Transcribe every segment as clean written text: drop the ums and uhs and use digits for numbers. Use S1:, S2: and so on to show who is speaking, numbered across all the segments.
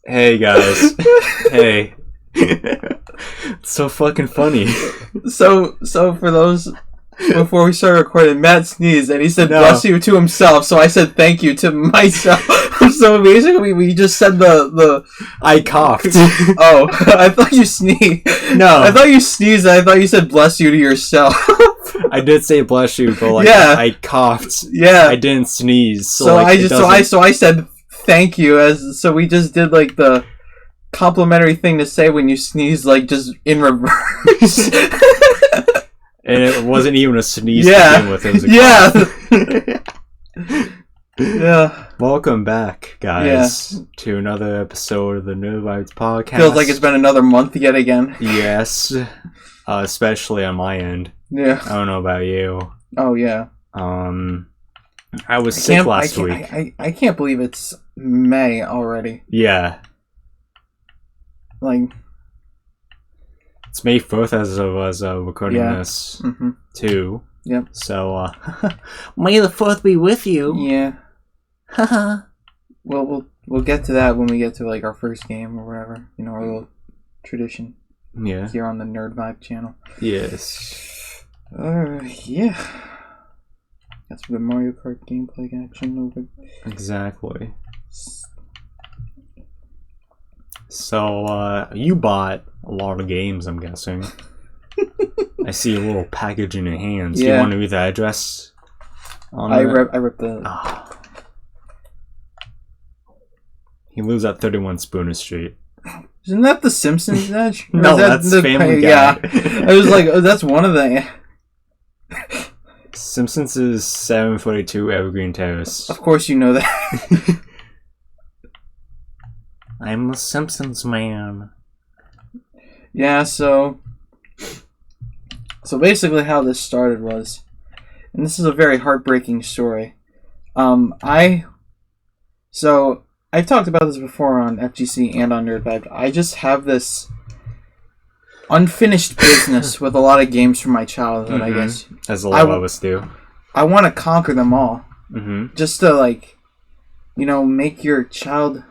S1: Hey guys. Hey. It's so fucking funny.
S2: So for those, before we started recording, Matt sneezed and he said bless you to himself, so I said thank you to myself. So basically we just said the
S1: I coughed.
S2: Oh, I thought you sneezed.
S1: No.
S2: I thought you sneezed and I thought you said bless you to yourself.
S1: I did say bless you, but I coughed.
S2: Yeah.
S1: I didn't sneeze.
S2: So I said thank you, so we just did like the complimentary thing to say when you sneeze, like just in reverse.
S1: And it wasn't even a sneeze to begin with. It was a cough.
S2: Yeah.
S1: Welcome back, guys, to another episode of the NerdVibed podcast.
S2: Feels like it's been another month yet again.
S1: Yes. Especially on my end.
S2: Yeah.
S1: I don't know about you.
S2: Oh, yeah.
S1: I was sick last week.
S2: I can't believe it's May already.
S1: Yeah.
S2: Like...
S1: It's May 4th as of us recording this, too.
S2: Yep.
S1: So, May the 4th be with you.
S2: Yeah. Haha. Well, we'll get to that when we get to, like, our first game or whatever. You know, our little tradition.
S1: Yeah.
S2: Here on the NerdVibed channel.
S1: Yes.
S2: Yeah. Got some good Mario Kart gameplay action over.
S1: Exactly. So, you bought a lot of games, I'm guessing. I see a little package in your hands.
S2: Yeah.
S1: Do you want to read the address?
S2: I ripped the...
S1: Oh. He lives at 31 Spooner Street.
S2: Isn't that the Simpsons edge?
S1: No, that's Family Guy.
S2: Yeah. I was like, oh, that's one of the...
S1: Simpsons is 742 Evergreen Terrace.
S2: Of course you know that.
S1: I'm the Simpsons man.
S2: Yeah, so basically how this started was, and this is a very heartbreaking story. I've talked about this before on FGC and on NerdVibed. I just have this unfinished business with a lot of games from my childhood, I guess.
S1: As a lot of us do.
S2: I want to conquer them all. Just to, like, you know, make your child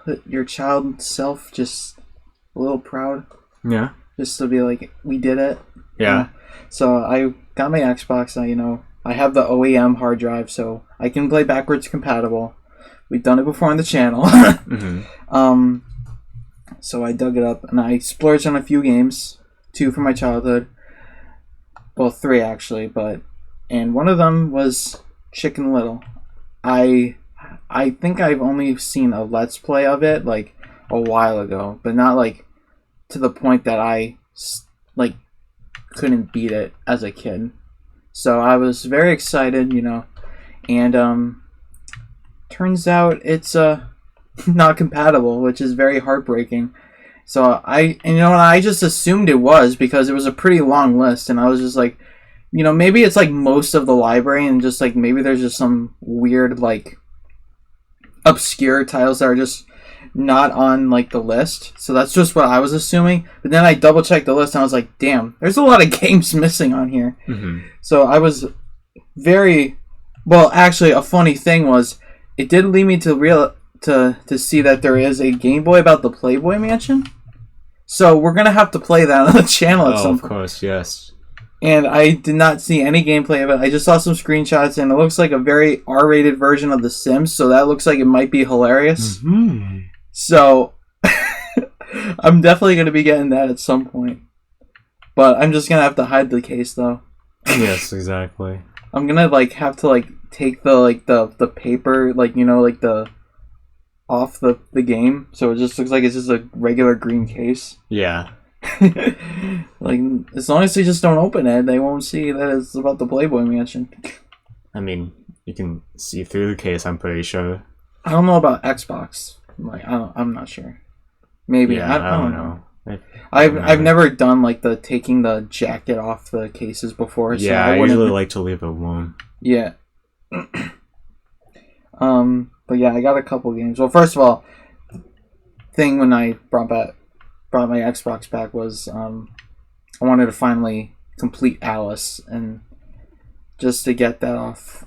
S2: self just a little proud.
S1: Yeah.
S2: Just to be like, we did it.
S1: Yeah.
S2: So I got my Xbox. I have the OEM hard drive, so I can play backwards compatible. We've done it before on the channel. So I dug it up and I splurged on a few games, 2 from my childhood. Well, 3 actually, and one of them was Chicken Little. I think I've only seen a Let's Play of it like a while ago, but not like to the point that I like couldn't beat it as a kid. So I was very excited, and turns out it's not compatible, which is very heartbreaking. So I just assumed it was because it was a pretty long list, and I was just like, maybe it's like most of the library, and just like maybe there's just some weird like obscure titles that are just not on like the list. So that's just what I was assuming. But then I double checked the list and I was like, damn, there's a lot of games missing on here. So I was actually a funny thing was it did lead me to see that there is a Game Boy about the Playboy Mansion. So we're gonna have to play that on the channel at some point.
S1: Of course, yes.
S2: And I did not see any gameplay of it. I just saw some screenshots, and it looks like a very R-rated version of The Sims, so that looks like it might be hilarious. So, I'm definitely going to be getting that at some point. But I'm just going to have to hide the case, though.
S1: Yes, exactly.
S2: I'm going to, like, have to, like, take the paper, like, the off the game, so it just looks like it's just a regular green case.
S1: Yeah.
S2: Like, as long as they just don't open it, they won't see that it's about the Playboy Mansion. I
S1: mean, you can see through the case, I'm pretty sure.
S2: I don't know about Xbox. Like, I'm not sure. Maybe.
S1: Yeah, I don't know.
S2: I've never done like the taking the jacket off the cases before. So
S1: I usually like to leave it warm.
S2: Yeah. But yeah, I got a couple games. Well, first of all, thing when I brought my Xbox back was I wanted to finally complete Alice, and just to get that off.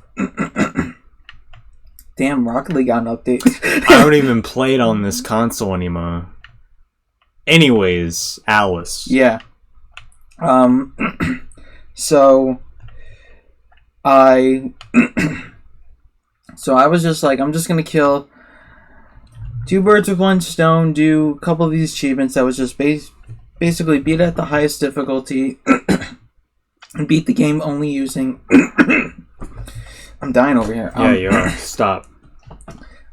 S2: Damn, Rocket League got an update.
S1: I don't even play it on this console anymore. Anyways, Alice.
S2: Yeah. So I was just like, I'm just gonna kill two birds with one stone, do a couple of these achievements that was just basically beat at the highest difficulty and beat the game only using I'm dying over here.
S1: Yeah, you are. Stop.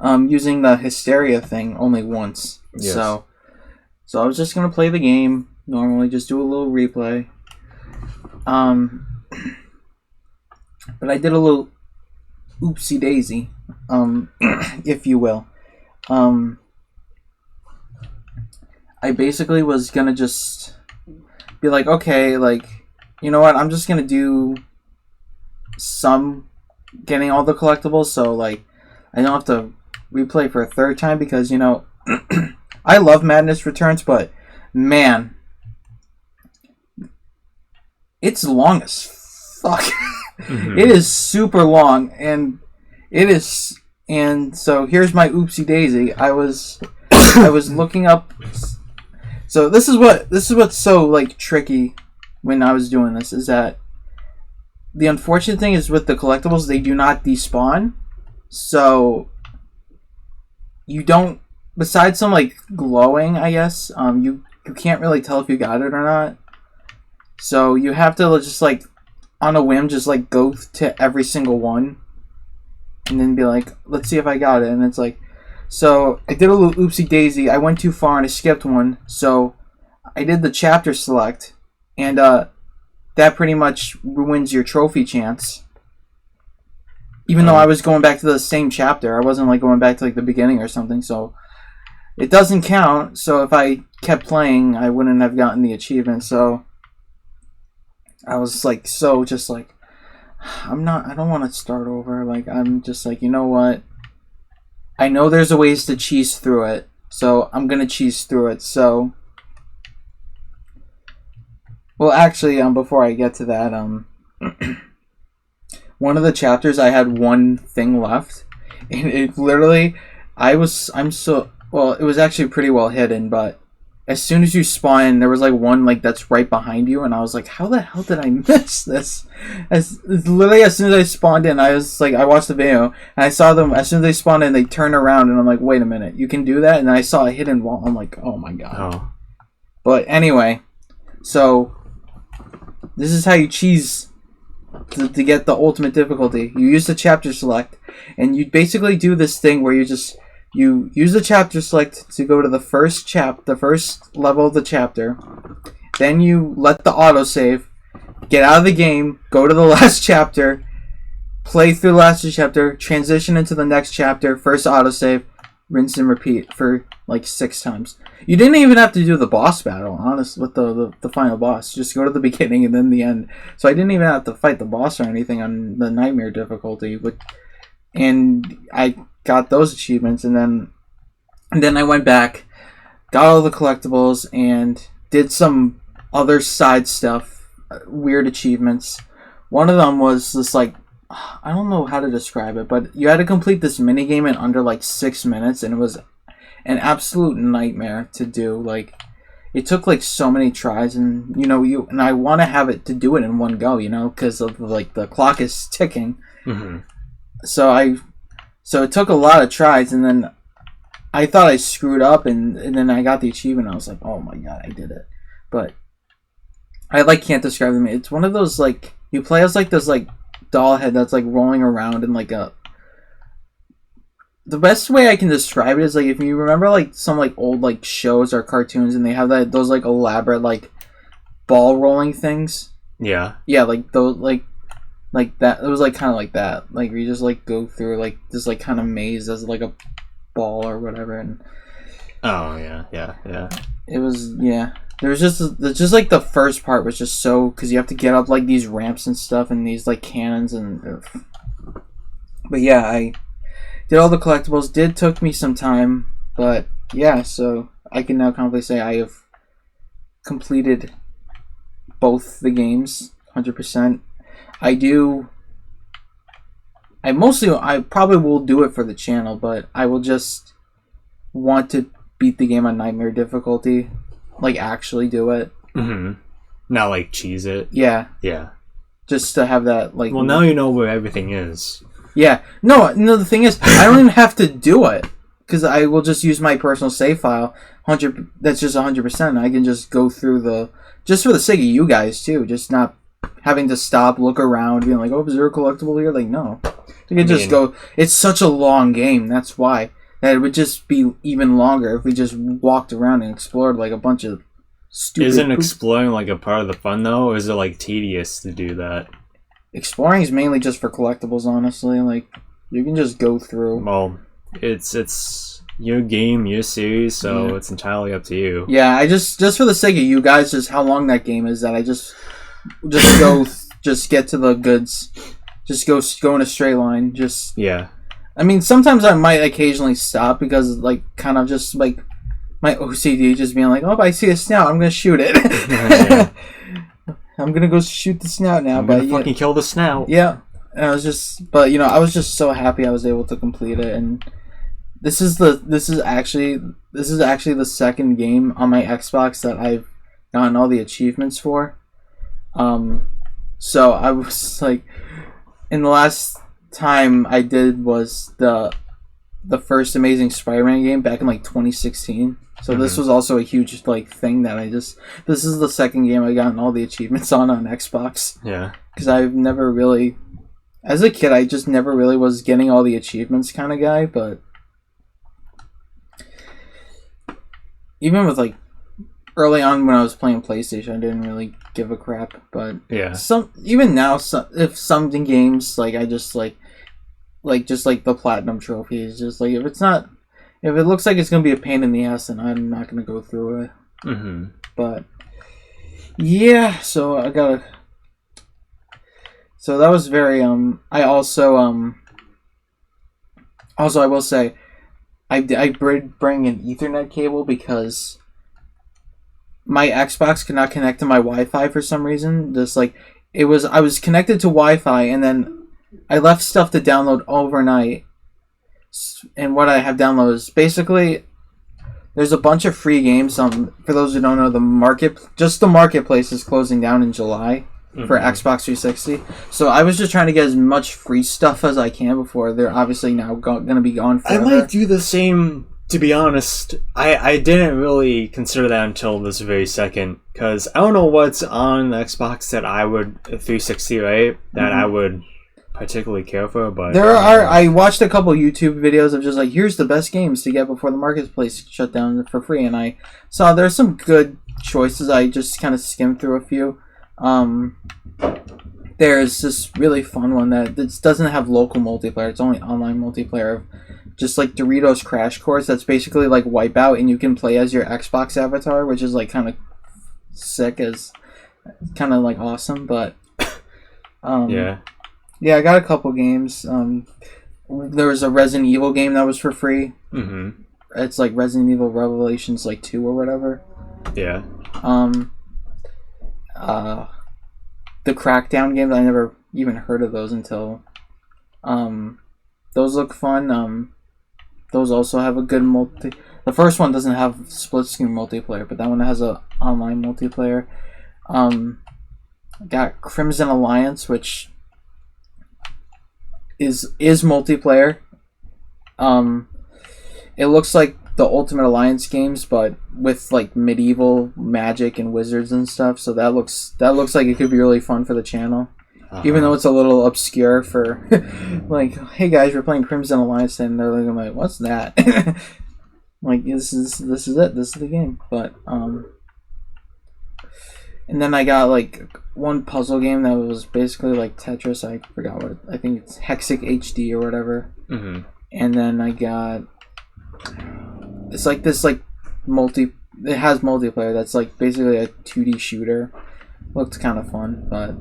S2: Using the hysteria thing only once.
S1: Yes.
S2: So I was just gonna play the game normally, just do a little replay. But I did a little oopsie daisy, if you will. I basically was gonna just be like, okay, like, you know what? I'm just gonna do some getting all the collectibles, so like I don't have to replay for a third time because, you know, I love Madness Returns, but man, it's long as fuck. Mm-hmm. It is super long, and so here's my oopsie daisy. I was looking up. So this is what's so like tricky when I was doing this, is that the unfortunate thing is with the collectibles, they do not despawn. So you don't, besides some like glowing, I guess, you can't really tell if you got it or not. So you have to just like on a whim just like go to every single one and then be like, let's see if I got it. And it's like, so I did a little oopsie daisy. I went too far and I skipped one. So I did the chapter select, and that pretty much ruins your trophy chance. Even though I was going back to the same chapter, I wasn't like going back to like the beginning or something. So it doesn't count. So if I kept playing, I wouldn't have gotten the achievement. So I was like, I don't want to start over. Like, I'm just like, you know what? I know there's a ways to cheese through it, so I'm gonna cheese through it. So, well, actually, before I get to that, one of the chapters I had one thing left, and it literally, it was actually pretty well hidden, but as soon as you spawn, there was like one like that's right behind you, and I was like, how the hell did I miss this? Literally as soon as I spawned in, I was like, I watched the video and I saw them as soon as they spawned in, they turned around, and I'm like, wait a minute, you can do that? And I saw a hidden wall. I'm like, oh my god. Oh. But anyway, so this is how you cheese to get the ultimate difficulty. You use the chapter select, and you basically do this thing where you use the chapter select to go to the first level of the chapter. Then you let the autosave, get out of the game, go to the last chapter, play through the last chapter, transition into the next chapter, first autosave, rinse and repeat for like 6 times. You didn't even have to do the boss battle, honestly, with the final boss. Just go to the beginning and then the end. So I didn't even have to fight the boss or anything on the nightmare difficulty. And I got those achievements, and then I went back, got all the collectibles, and did some other side stuff, weird achievements. One of them was this like, I don't know how to describe it, but you had to complete this minigame in under like 6 minutes, and it was an absolute nightmare to do. Like, it took like so many tries, and and I want to have it to do it in one go, because of like the clock is ticking. Mm-hmm. So it took a lot of tries, and then I thought I screwed up, and then I got the achievement. I was like, oh my god, I did it. But I like can't describe them. It's one of those like, you play as like this like doll head that's like rolling around in like a... The best way I can describe it is like, if you remember like some like old like shows or cartoons, and they have those like elaborate like ball rolling things. Yeah. Yeah, like those like that. It was like kind of like that. Like you just like go through like this like kind of maze as like a ball or whatever. And
S1: oh yeah.
S2: It was There was just like the first part was just so, because you have to get up like these ramps and stuff and these like cannons and. But yeah, I did all the collectibles. Took me some time, but yeah. So I can now confidently say I have completed both the games 100%. I probably will do it for the channel, but I will just want to beat the game on nightmare difficulty like actually do it.
S1: Mm-hmm. Not like cheese it.
S2: Yeah.
S1: Yeah.
S2: Just to have that like.
S1: Well, now you know where everything is.
S2: Yeah. No. The thing is, I don't even have to do it because I will just use my personal save file. 100. That's just 100%. I can just go through just for the sake of you guys too. Just not having to stop, look around, being like, "Oh, is there a collectible here?" Like, no. You can just go. It's such a long game. That's why. That it would just be even longer if we just walked around and explored like a bunch of stupid.
S1: Isn't exploring like a part of the fun though, or is it like tedious to do that?
S2: Exploring is mainly just for collectibles, honestly. Like you can just go through.
S1: Well, it's your game, your series, so it's entirely up to you.
S2: Yeah, I just for the sake of you guys, just how long that game is, that I just go, just get to the goods, just go in a straight line. Just
S1: yeah.
S2: I mean, sometimes I might occasionally stop because, like, kind of just like my OCD just being like, "Oh, if I see a snout, I'm gonna shoot it." Yeah. I'm gonna go shoot the snout now.
S1: I'm gonna fucking kill the snout.
S2: Yeah, and I was just, but I was just so happy I was able to complete it, and this is actually the second game on my Xbox that I've gotten all the achievements for. So I was like, in the last time I did was the first Amazing Spider-Man game back in like 2016. So this was also a huge like thing that this is the second game I gotten all the achievements on Xbox.
S1: Yeah.
S2: Because I've never really, as a kid, I just never really was getting all the achievements kind of guy, but even with like early on when I was playing PlayStation, I didn't really give a crap. But
S1: yeah,
S2: even now, if something games like I just like the platinum trophy is just like if it looks like it's gonna be a pain in the ass, then I'm not gonna go through it.
S1: Mm-hmm.
S2: But yeah, so so that was very I also I will say I bring an Ethernet cable because my Xbox could not connect to my Wi-Fi for some reason. Just like I was connected to Wi-Fi, and then I left stuff to download overnight. And what I have downloaded is basically there's a bunch of free games. For those who don't know, the marketplace is closing down in July for Xbox 360. So I was just trying to get as much free stuff as I can before they're obviously now going to be gone forever.
S1: I might do the same. To be honest, I didn't really consider that until this very second, because I don't know what's on the Xbox that I would 360, right? That I would particularly care for, but
S2: I watched a couple YouTube videos of just like, here's the best games to get before the marketplace shut down for free, and I saw there's some good choices. I just kind of skimmed through a few. There's this really fun one that doesn't have local multiplayer. It's only online multiplayer of just like Doritos Crash Course. That's basically like Wipeout, and you can play as your Xbox avatar, which is like kind of sick, as kind of like awesome. But yeah, I got a couple games. There was a Resident Evil game that was for free. Mm-hmm. It's like Resident Evil Revelations like 2 or whatever.
S1: Yeah.
S2: The Crackdown games, I never even heard of those until those look fun. Those also have a good the first one doesn't have split screen multiplayer, but that one has a online multiplayer. Got Crimson Alliance, which is multiplayer. It looks like the Ultimate Alliance games, but with like medieval magic and wizards and stuff. So that looks like it could be really fun for the channel. Even though it's a little obscure for like, hey guys, we're playing Crimson Alliance, and they're like, what's that? Like, this is it. This is the game. But and then I got like one puzzle game that was basically like Tetris. I forgot what I think it's Hexic HD or whatever. Mm-hmm. And then I got it's like this like it has multiplayer that's like basically a 2D shooter. Looked kind of fun, but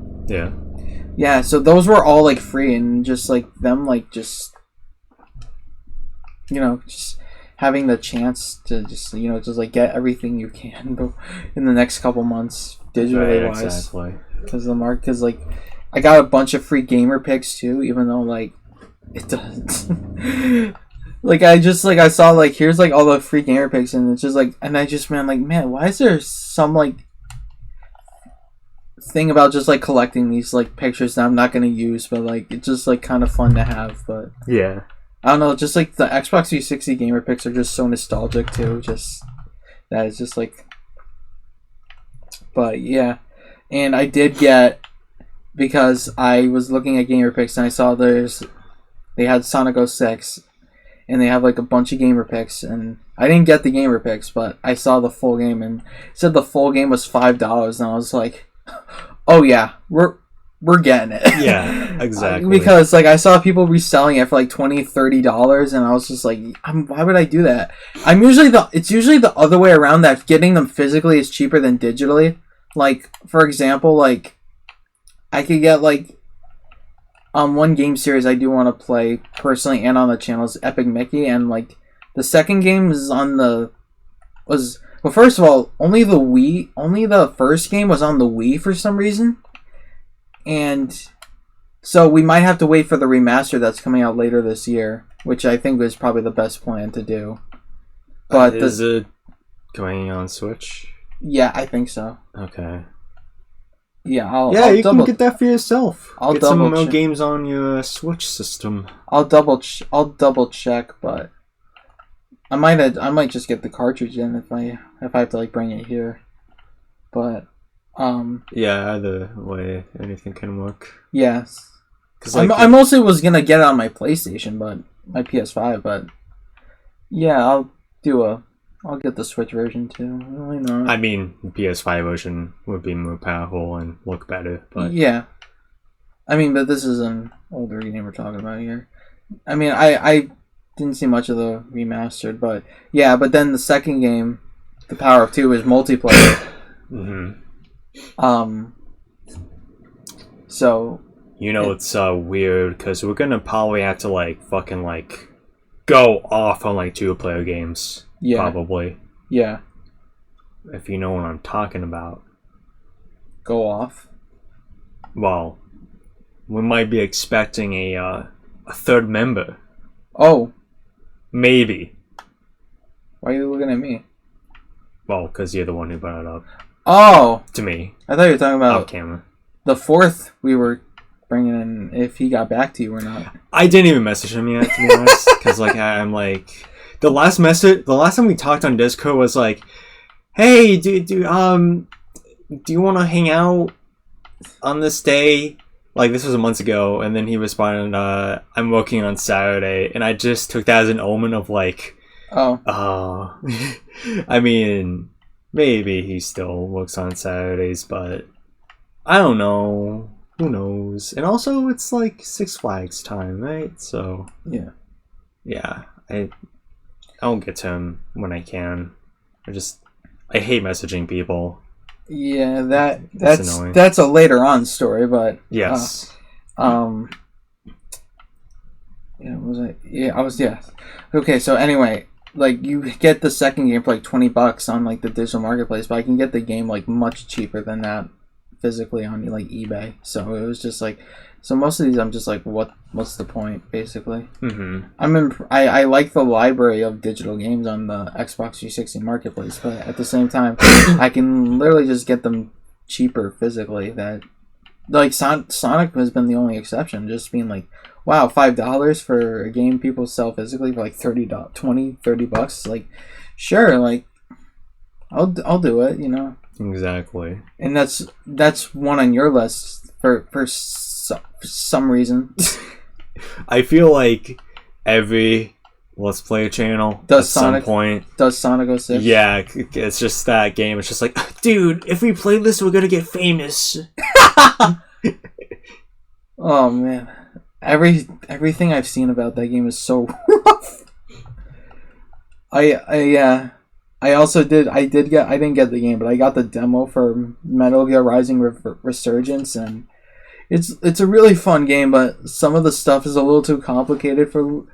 S2: yeah, so those were all like free, and just like them like just just having the chance to just just like get everything you can in the next couple months digitally wise.
S1: Exactly.
S2: Because like I got a bunch of free gamer picks too, even though like it does Like I saw like here's like all the free gamer picks and it's just like and I just man, why is there some like thing about just like collecting these like pictures that I'm not gonna use, but like it's just like kind of fun to have. But
S1: yeah,
S2: I don't know, just like the Xbox 360 gamer picks are just so nostalgic too. Just that is just like, but yeah, and I did get because I was looking at gamer picks and I saw they had Sonic 06 and they have like a bunch of gamer picks and I didn't get the gamer picks, but I saw the full game and it said the full game was $5 and I was like, oh yeah, we're getting it.
S1: Yeah, exactly.
S2: Because like I saw people reselling it for like $20-$30 and I was just like, why would I do that? It's usually the other way around, that getting them physically is cheaper than digitally. Like for example, like I could get like one game series I do want to play personally and on the channel is Epic Mickey, and like the second game is well, first of all, only the first game was on the Wii for some reason. And so we might have to wait for the remaster that's coming out later this year, which I think was probably the best plan to do. But
S1: is it coming on Switch?
S2: Yeah, I think so.
S1: Okay.
S2: Yeah,
S1: you can get that for yourself. Get some more games on your Switch system.
S2: I'll double check, but I might just get the cartridge in if I have to like bring it here. But
S1: yeah, either way, anything can work.
S2: Yes. Like, I mostly was gonna get it on my PlayStation, but my PS5. But yeah, I'll get the Switch version too. Why not?
S1: I mean, the PS5 version would be more powerful and look better. But
S2: yeah, I mean, but this is an older game we're talking about here. I mean, I didn't see much of the remastered, but yeah. But then the second game, The Power of Two, is multiplayer.
S1: Mm-hmm.
S2: So
S1: it's weird because we're gonna probably have to like fucking like go off on like 2-player games. Yeah. Probably.
S2: Yeah.
S1: If you know what I'm talking about.
S2: Go off.
S1: Well, we might be expecting a third member.
S2: Oh.
S1: Maybe.
S2: Why are you looking at me?
S1: Well, because you're the one who brought it up.
S2: Oh.
S1: To me.
S2: I thought you were talking about
S1: off camera.
S2: The fourth we were bringing in, if he got back to you or not.
S1: I didn't even message him yet, to be honest, because like I'm like the last time we talked on Discord was like, hey, do you want to hang out on this day? Like this was a month ago, and then he responded, I'm working on Saturday, and I just took that as an omen of like, oh, I mean, maybe he still works on Saturdays, but I don't know. Who knows? And also, it's like Six Flags time, right? So yeah, I'll get to him when I can. I hate messaging people.
S2: Yeah, that's a later on story, but
S1: yes.
S2: Okay, so anyway, like you get the second game for like $20 on like the digital marketplace, but I can get the game like much cheaper than that physically on like eBay. So it was just like, so most of these I'm just like, what's the point basically? Mm-hmm. I like the library of digital games on the Xbox 360 marketplace, but at the same time I can literally just get them cheaper physically. That like Sonic has been the only exception, just being like, wow, $5 for a game people sell physically for like $30. Like, sure, like I'll do it, you know. Exactly. And that's one on your list for some reason.
S1: I feel like every Let's Play channel does some point
S2: does Sonic 06.
S1: Yeah, it's just that game. It's just like, dude, if we play this, we're gonna get famous.
S2: Oh man, everything I've seen about that game is so rough. I didn't get the game, but I got the demo for Metal Gear Rising Resurgence, and it's a really fun game, but some of the stuff is a little too complicated for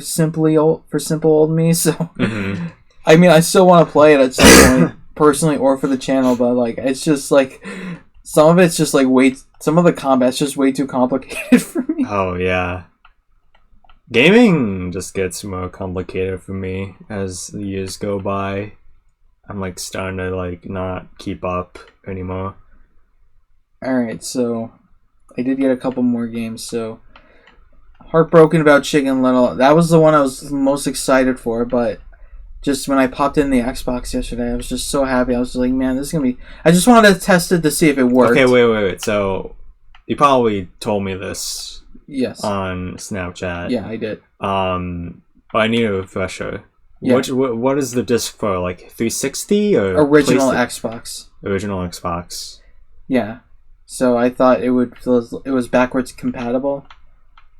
S2: simple old me. So, mm-hmm. I mean, I still want to play it at some point, personally or for the channel, but like it's just like some of it's just like some of the combat's just way too complicated for me.
S1: Oh yeah, gaming just gets more complicated for me as the years go by. I'm like starting to like not keep up anymore.
S2: Alright, so I did get a couple more games, so heartbroken about Chicken Little. That was the one I was most excited for, but just when I popped in the Xbox yesterday, I was just so happy. I was like, man, this is gonna be... I just wanted to test it to see if it worked.
S1: Okay, wait. So, you probably told me this
S2: yes.
S1: on Snapchat.
S2: Yeah, I did.
S1: But I need a refresher.
S2: Yeah.
S1: What is the disc for? Like 360 or
S2: Original Xbox.
S1: Original Xbox.
S2: Yeah. So I thought it was backwards compatible,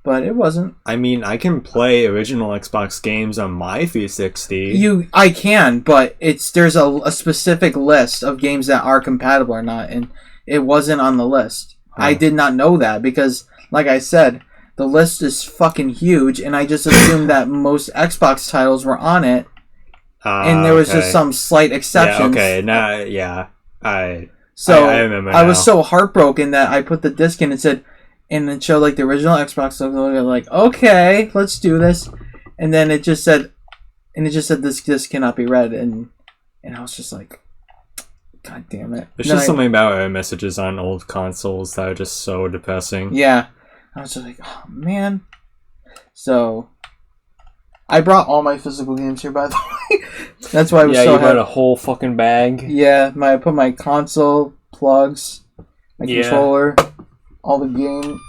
S2: but it wasn't.
S1: I mean, I can play original Xbox games on my 360.
S2: I can, but there's a specific list of games that are compatible or not, and it wasn't on the list. Huh. I did not know that because, like I said, the list is fucking huge, and I just assumed that most Xbox titles were on it, and there was just some slight exceptions.
S1: Yeah, okay, now, yeah,
S2: So
S1: I remember.
S2: I was so heartbroken that I put the disc in and said, and it showed like the original Xbox logo. Like, okay, let's do this, and then it just said, this disc cannot be read, and I was just like, God damn it!
S1: There's just something about error messages on old consoles that are just so depressing.
S2: Yeah, I was just like, oh man. So I brought all my physical games here, by the way. That's why I was so happy. Yeah, you
S1: brought a whole fucking bag.
S2: Yeah, I put my console plugs, my controller, all the game.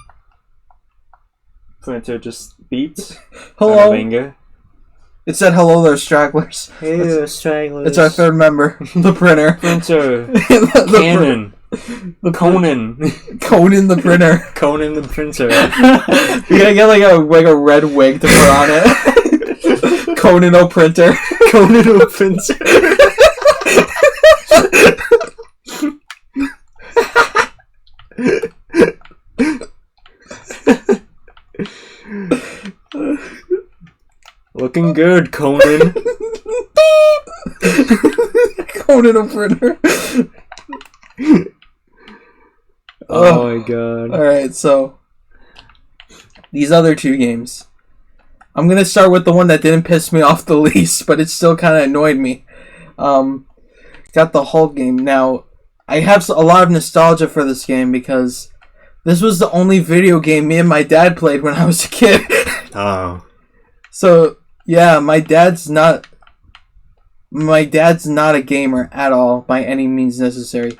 S1: Printer just beeps.
S2: Hello. It said hello there, stragglers.
S1: Hey there, stragglers.
S2: It's our third member, the printer.
S1: Printer. Conan. Conan.
S2: Conan the printer.
S1: Conan the printer.
S2: We gotta get like a red wig to put on it. Conan O printer.
S1: Conan O printer. Looking good, Conan.
S2: Conan O printer.
S1: Oh my god.
S2: Alright, so these other two games. I'm gonna start with the one that didn't piss me off the least, but it still kind of annoyed me. Got the Hulk game. Now, I have a lot of nostalgia for this game because this was the only video game me and my dad played when I was a kid.
S1: Oh.
S2: So, yeah, my dad's not a gamer at all by any means necessary.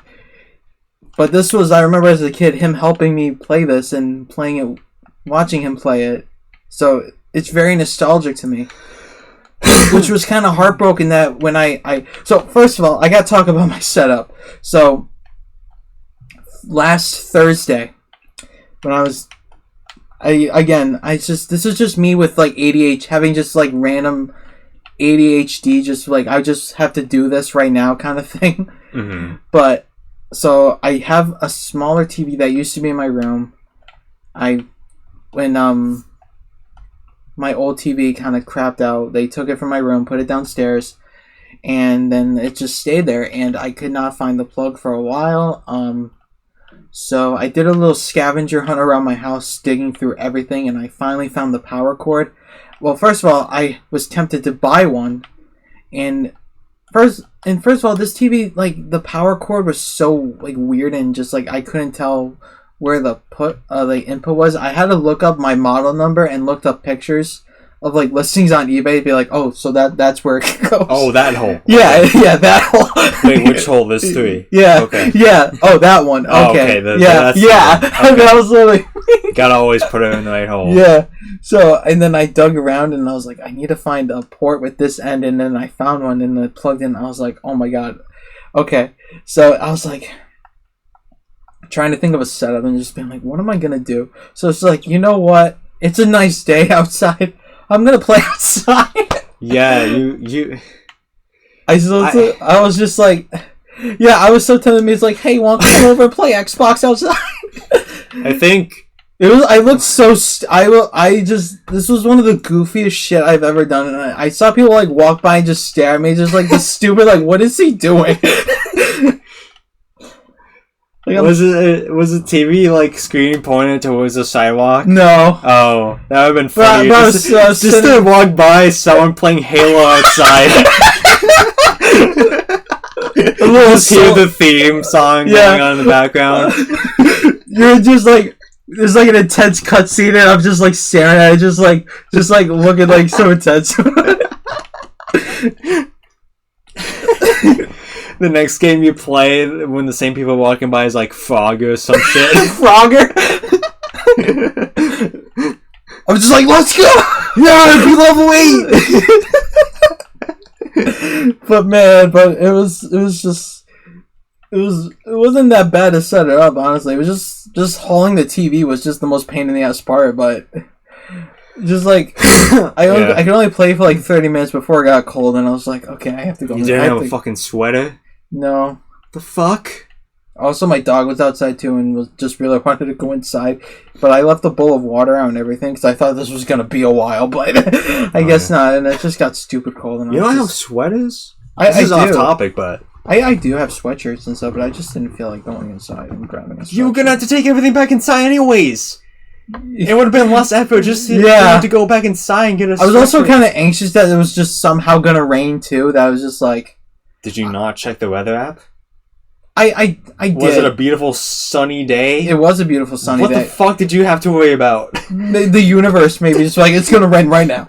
S2: But this was, I remember as a kid, him helping me play this and playing it, watching him play it. So it's very nostalgic to me. Which was kind of heartbroken that when So, first of all, I got to talk about my setup. So, last Thursday, when this is just me with like ADHD, having just like random ADHD, just like, I just have to do this right now kind of thing.
S1: Mm-hmm.
S2: But, so I have a smaller TV that used to be in my room. When my old TV kind of crapped out, they took it from my room, put it downstairs, and then it just stayed there, and I could not find the plug for a while. So I did a little scavenger hunt around my house, digging through everything, and I finally found the power cord. Well, first of all, I was tempted to buy one, and first of all, this TV, like, the power cord was so, like, weird, and just, like, I couldn't tell where the input was. I had to look up my model number and looked up pictures of like listings on eBay to be like, oh, so that's where it goes.
S1: Oh, that hole.
S2: Yeah, yeah, that hole.
S1: Wait, which hole? There's three.
S2: Yeah.
S1: Okay.
S2: Yeah. Oh, that one. Okay.
S1: Oh, okay.
S2: Yeah. Yeah.
S1: Okay.
S2: I was literally.
S1: Gotta always put it in the right hole.
S2: Yeah. So, and then I dug around and I was like, I need to find a port with this end, and then I found one and I plugged in. I was like, oh my god. Okay. So I was like, trying to think of a setup and just being like, what am I gonna do? So it's like, you know what? It's a nice day outside. I'm gonna play outside.
S1: Yeah, you.
S2: I was just like, yeah, I was so telling me, it's like, hey, want to come over and play Xbox outside?
S1: I think
S2: it was. I looked so. This was one of the goofiest shit I've ever done, and I saw people like walk by and just stare at me, just like this stupid, like, what is he doing? Like,
S1: was the TV like screen pointed towards the sidewalk?
S2: No.
S1: Oh, that would have been funny.
S2: Bro,
S1: just to walk by someone playing Halo outside. Just hear the theme song going on in the background.
S2: You're just like, there's like an intense cutscene, and I'm just like staring at it, just like looking like so intense.
S1: The next game you play when the same people walking by is like Frogger or some shit.
S2: Frogger? I'm just like, let's go! Yeah, be level 8! But it wasn't that bad to set it up, honestly. It was just hauling the TV was just the most pain in the ass part, but just like I could only play for like 30 minutes before it got cold, and I was like, okay, I have to go.
S1: You didn't have a fucking sweater?
S2: No.
S1: The fuck?
S2: Also, my dog was outside too, and was just really wanted to go inside. But I left a bowl of water out and everything because I thought this was gonna be a while, but I guess not. And it just got stupid cold. And
S1: you don't have sweaters? This is off topic, but
S2: I do have sweatshirts and stuff, but I just didn't feel like going inside and grabbing a sweatshirt.
S1: You were gonna have to take everything back inside anyways. It would have been less effort just to go back inside and get a sweatshirt.
S2: I was also kind of anxious that it was just somehow gonna rain too. That was just like.
S1: Did you not check the weather app?
S2: I did.
S1: Was it a beautiful sunny day?
S2: It was a beautiful sunny day.
S1: What the fuck did you have to worry about?
S2: The universe maybe just like, it's gonna rain right now.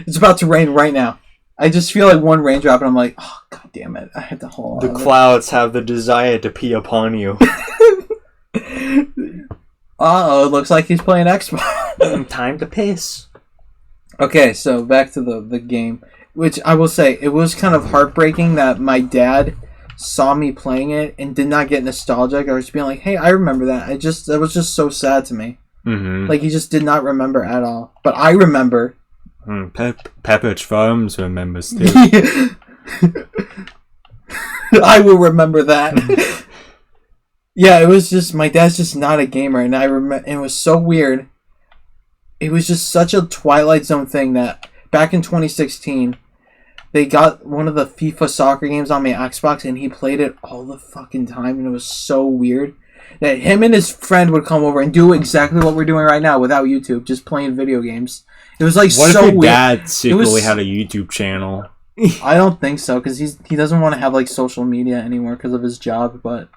S2: It's about to rain right now. I just feel like one raindrop and I'm like, oh god damn it, I had to hold on.
S1: The clouds have the desire to pee upon you.
S2: Uh-oh, it looks like he's playing Xbox.
S1: Time to piss.
S2: Okay, so back to the game. Which I will say, it was kind of heartbreaking that my dad saw me playing it and did not get nostalgic or just being like, hey, I remember that. That was just so sad to me.
S1: Mm-hmm.
S2: Like, he just did not remember at all. But I remember.
S1: Pepperidge Farms remembers too.
S2: I will remember that. Yeah, it was just, my dad's just not a gamer, and I remember, it was so weird. It was just such a Twilight Zone thing that back in 2016, they got one of the FIFA soccer games on my Xbox, and he played it all the fucking time, and it was so weird that him and his friend would come over and do exactly what we're doing right now without YouTube, just playing video games. It was like
S1: what
S2: so
S1: if your
S2: weird.
S1: dad secretly had a YouTube channel?
S2: I don't think so, because he doesn't want to have like social media anymore because of his job, but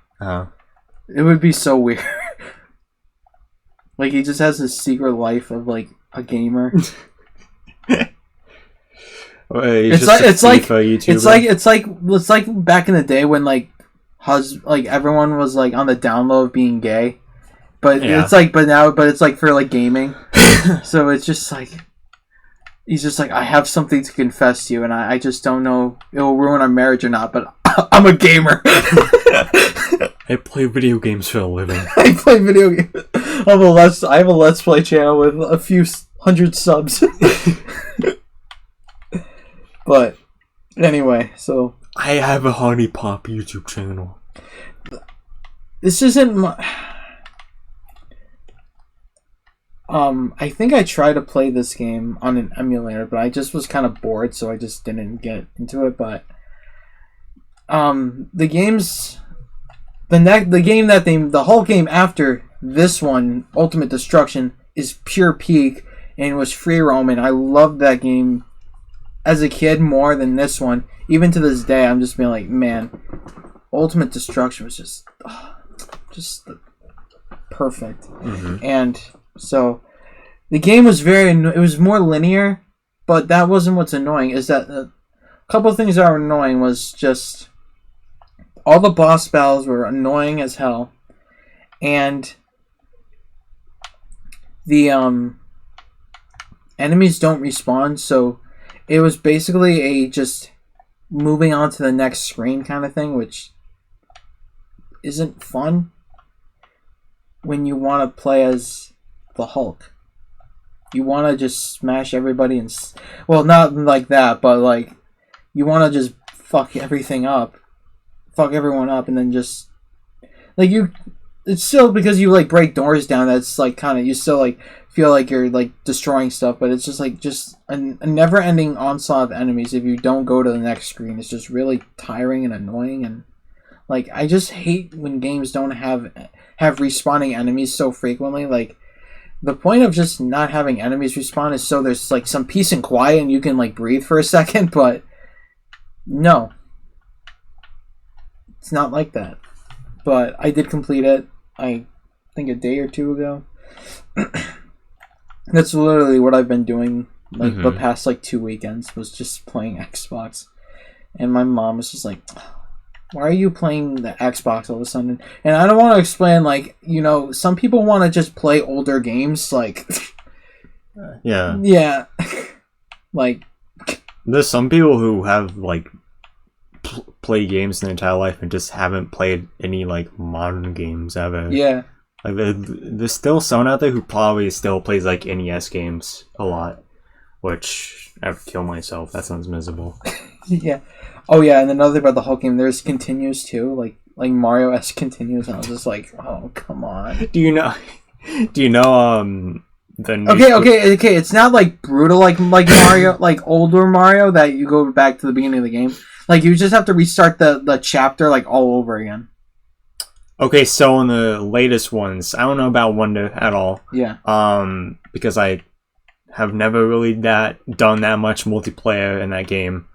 S2: it would be so weird. Like, he just has this secret life of like a gamer. It's like back in the day when like everyone was like on the down low of being gay, but it's like it's like for like gaming. So it's just like he's just like, I have something to confess to you, and I just don't know it will ruin our marriage or not, but I'm a gamer.
S1: I play video games for a living.
S2: I play video games. I have a Let's Play channel with a few hundred subs. But anyway, so
S1: I have a Honey Pop YouTube channel.
S2: This isn't my... I think I tried to play this game on an emulator, but I just was kind of bored, so I just didn't get into it. But the whole game after this one, Ultimate Destruction, is pure peak and was free roam, and I loved that game as a kid more than this one. Even to this day, I'm just being like, man, Ultimate Destruction was just perfect. Mm-hmm. And so the game was it was more linear, but that wasn't what's annoying. Is that a couple of things that were annoying was just all the boss battles were annoying as hell, and the enemies don't respawn, so it was basically a just moving on to the next screen kind of thing, which isn't fun when you want to play as the Hulk. You want to just smash everybody and... Well, not like that, but like you want to just fuck everything up. Fuck everyone up, and then just... Like, it's still because you like break doors down, that's like kind of... You still like feel like you're like destroying stuff, but it's just like a never-ending onslaught of enemies if you don't go to the next screen. It's just really tiring and annoying, and Like, I just hate when games don't have respawning enemies so frequently. Like, the point of just not having enemies respawn is so there's like some peace and quiet and you can like breathe for a second, but no. It's not like that. But I did complete it, I think a day or two ago. That's literally what I've been doing like the past like 2 weekends, was just playing Xbox. And my mom was just like, why are you playing the Xbox all of a sudden? And I don't want to explain, like, you know, some people want to just play older games, like...
S1: Yeah.
S2: Yeah. Like...
S1: There's some people who have, like, played games their entire life and just haven't played any, like, modern games ever.
S2: Yeah.
S1: Like, there's still someone out there who probably still plays, like, NES games a lot. Which, I'd kill myself. That sounds miserable.
S2: Yeah. Oh yeah, and another thing about the whole game, there's continues too, like Mario S continues, and I was just like, oh come on.
S1: Do you know the new
S2: Okay, it's not like brutal like Mario, like older Mario that you go back to the beginning of the game. Like, you just have to restart the chapter like all over again.
S1: Okay, so in the latest ones, I don't know about Wonder at all.
S2: Yeah.
S1: Because I have never really done that much multiplayer in that game.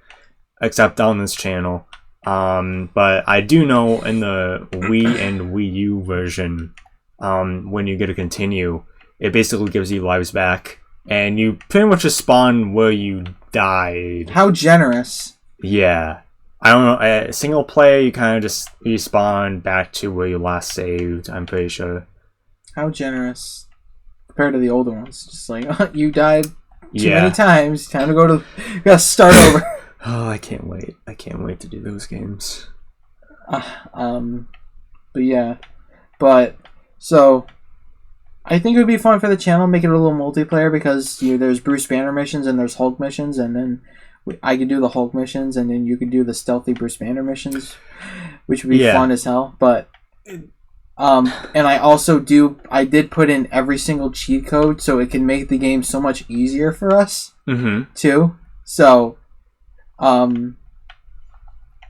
S1: Except on this channel. But I do know in the Wii and Wii U version, when you get to continue, it basically gives you lives back. And you pretty much just spawn where you died.
S2: How generous.
S1: Yeah. I don't know. Single player, you kind of just respawn back to where you last saved, I'm pretty sure.
S2: How generous. Compared to the older ones. Just like, you died too many times. Time to go to... You gotta start over.
S1: Oh, I can't wait. I can't wait to do those games.
S2: But yeah. But, so, I think it would be fun for the channel, make it a little multiplayer, because there's Bruce Banner missions and there's Hulk missions, and then I could do the Hulk missions, and then you could do the stealthy Bruce Banner missions, which would be fun as hell. But, and I did put in every single cheat code, so it can make the game so much easier for us, too. So...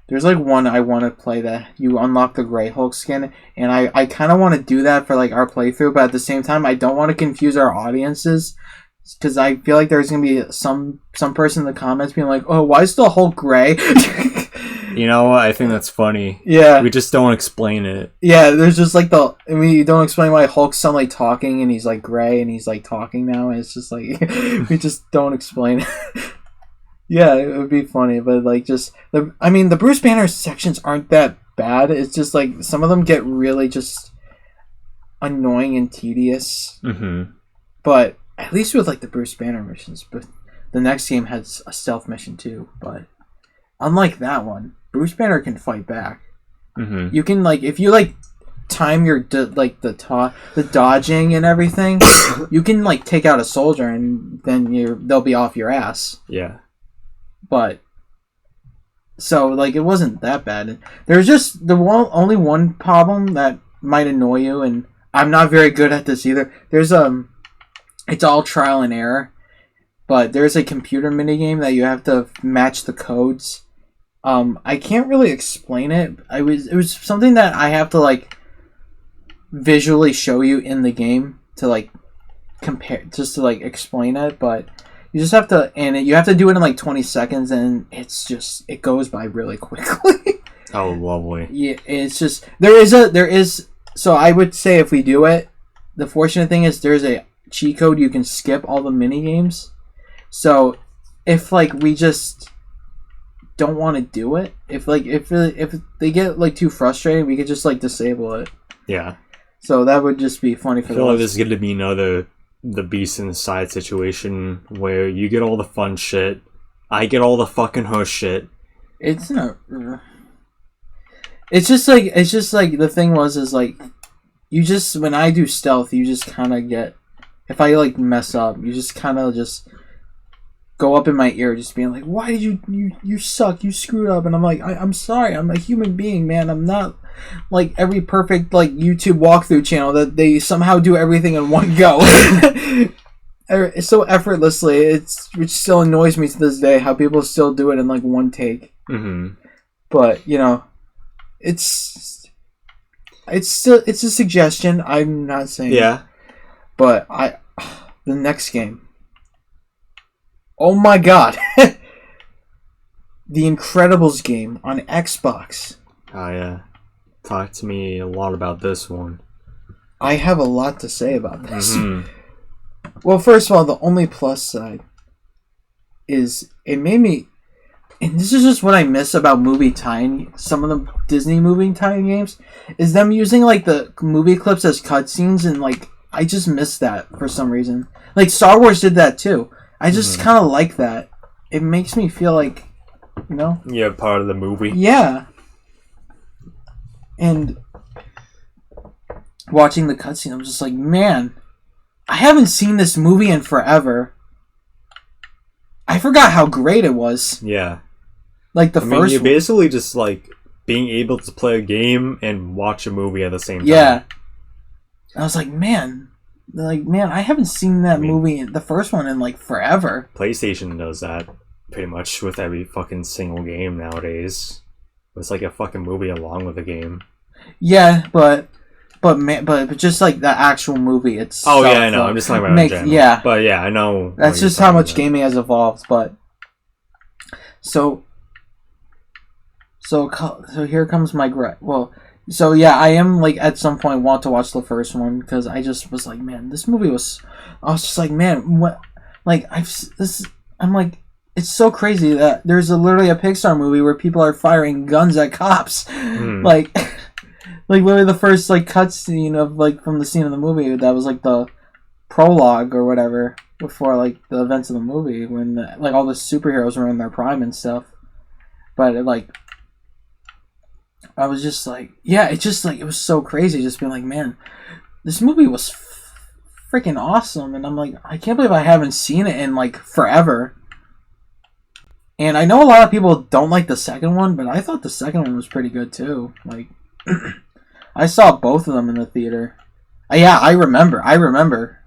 S2: there's like one I want to play that you unlock the Grey Hulk skin, and I kind of want to do that for like our playthrough, but at the same time I don't want to confuse our audiences, because I feel like there's gonna be some person in the comments being like, oh, why is the Hulk gray?
S1: You know what? I think that's funny.
S2: Yeah.
S1: We just don't explain it.
S2: Yeah, there's just like you don't explain why Hulk's suddenly talking and he's like gray and he's like talking now, and it's just like we just don't explain it. Yeah, it would be funny, but like the Bruce Banner sections aren't that bad. It's just like some of them get really just annoying and tedious. But at least with like the Bruce Banner missions, but the next game has a stealth mission too. But unlike that one, Bruce Banner can fight back. You can like, if you like time your the dodging and everything, you can like take out a soldier and then they'll be off your ass.
S1: Yeah.
S2: But so like it wasn't that bad. There's just only one problem that might annoy you, and I'm not very good at this either. There's it's all trial and error, but there's a computer minigame that you have to match the codes. I can't really explain it. It was something that I have to like visually show you in the game to like compare, just to like explain it, but you just have to, and you have to do it in like 20 seconds, and it goes by really quickly.
S1: Oh, lovely.
S2: Yeah, it's just, so I would say if we do it, the fortunate thing is there's a cheat code you can skip all the mini games. So if like we just don't want to do it, if they get like too frustrated, we could just like disable it.
S1: Yeah.
S2: So that would just be funny for
S1: I feel like there's going to be another the beast inside situation where you get all the fun shit, I get all the fucking horse shit.
S2: It's not. It's just like the thing is like you just, when I do stealth, you just kind of get, if I like mess up, you just kind of just go up in my ear, just being like, why did you suck, you screwed up, and I'm like, I'm sorry, I'm a human being, man, I'm not like every perfect like YouTube walkthrough channel that they somehow do everything in one go. So effortlessly, which still annoys me to this day how people still do it in like one take.
S1: Mm-hmm.
S2: But you know, it's still it's a suggestion. I'm not saying but the next game. Oh my god. The Incredibles game on Xbox.
S1: Oh yeah. Talk to me a lot about this one.
S2: I have a lot to say about this. Mm-hmm. Well, first of all, the only plus side is it made me, and this is just what I miss about movie tie-in, some of the Disney movie tie-in games, is them using like the movie clips as cutscenes, and like I just miss that for some reason. Like Star Wars did that too. I just kind of like that. It makes me feel like, you know,
S1: yeah, part of the movie.
S2: Yeah. And watching the cutscene, I'm just like, man, I haven't seen this movie in forever. I forgot how great it was.
S1: Yeah.
S2: Like the first
S1: you're basically just like being able to play a game and watch a movie at the same time.
S2: Yeah. I was like, man, I haven't seen that movie, the first one, in like forever.
S1: PlayStation does that pretty much with every fucking single game nowadays. It's like a fucking movie along with a game. Yeah, but
S2: just like the actual movie itself.
S1: Oh yeah, I know. I'm just talking about it in general.
S2: Yeah,
S1: but yeah, I know.
S2: That's just how much gaming has evolved. But so here comes my well. So yeah, I am like at some point want to watch the first one because I just was like, man, this movie was. I was just like, man, what? Like I'm like. It's so crazy that there's literally a Pixar movie where people are firing guns at cops. Like literally the first like cutscene of like from the scene of the movie that was like the prologue or whatever before like the events of the movie when like all the superheroes were in their prime and stuff. But I was just like, yeah, it just like it was so crazy just being like, man, this movie was freaking awesome, and I'm like, I can't believe I haven't seen it in like forever. And I know a lot of people don't like the second one, but I thought the second one was pretty good too. Like, I saw both of them in the theater. Yeah, I remember.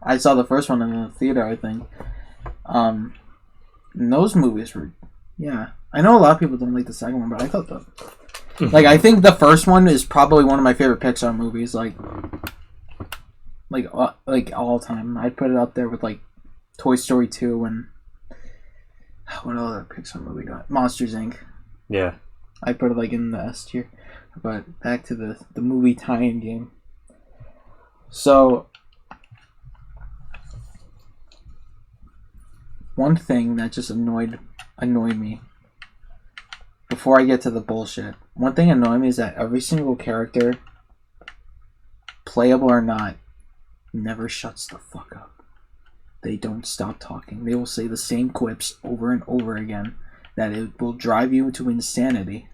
S2: I saw the first one in the theater, I think. And those movies were, yeah. I know a lot of people don't like the second one, but I thought like, I think the first one is probably one of my favorite Pixar movies, like all time. I'd put it up there with like Toy Story 2 and what other Pixar movie got? Monsters Inc.
S1: Yeah.
S2: I put it like in the S tier. But back to the movie tie-in game. So one thing that just annoyed me before I get to the bullshit. One thing annoyed me is that every single character, playable or not, never shuts the fuck up. They don't stop talking. They will say the same quips over and over again that it will drive you to insanity.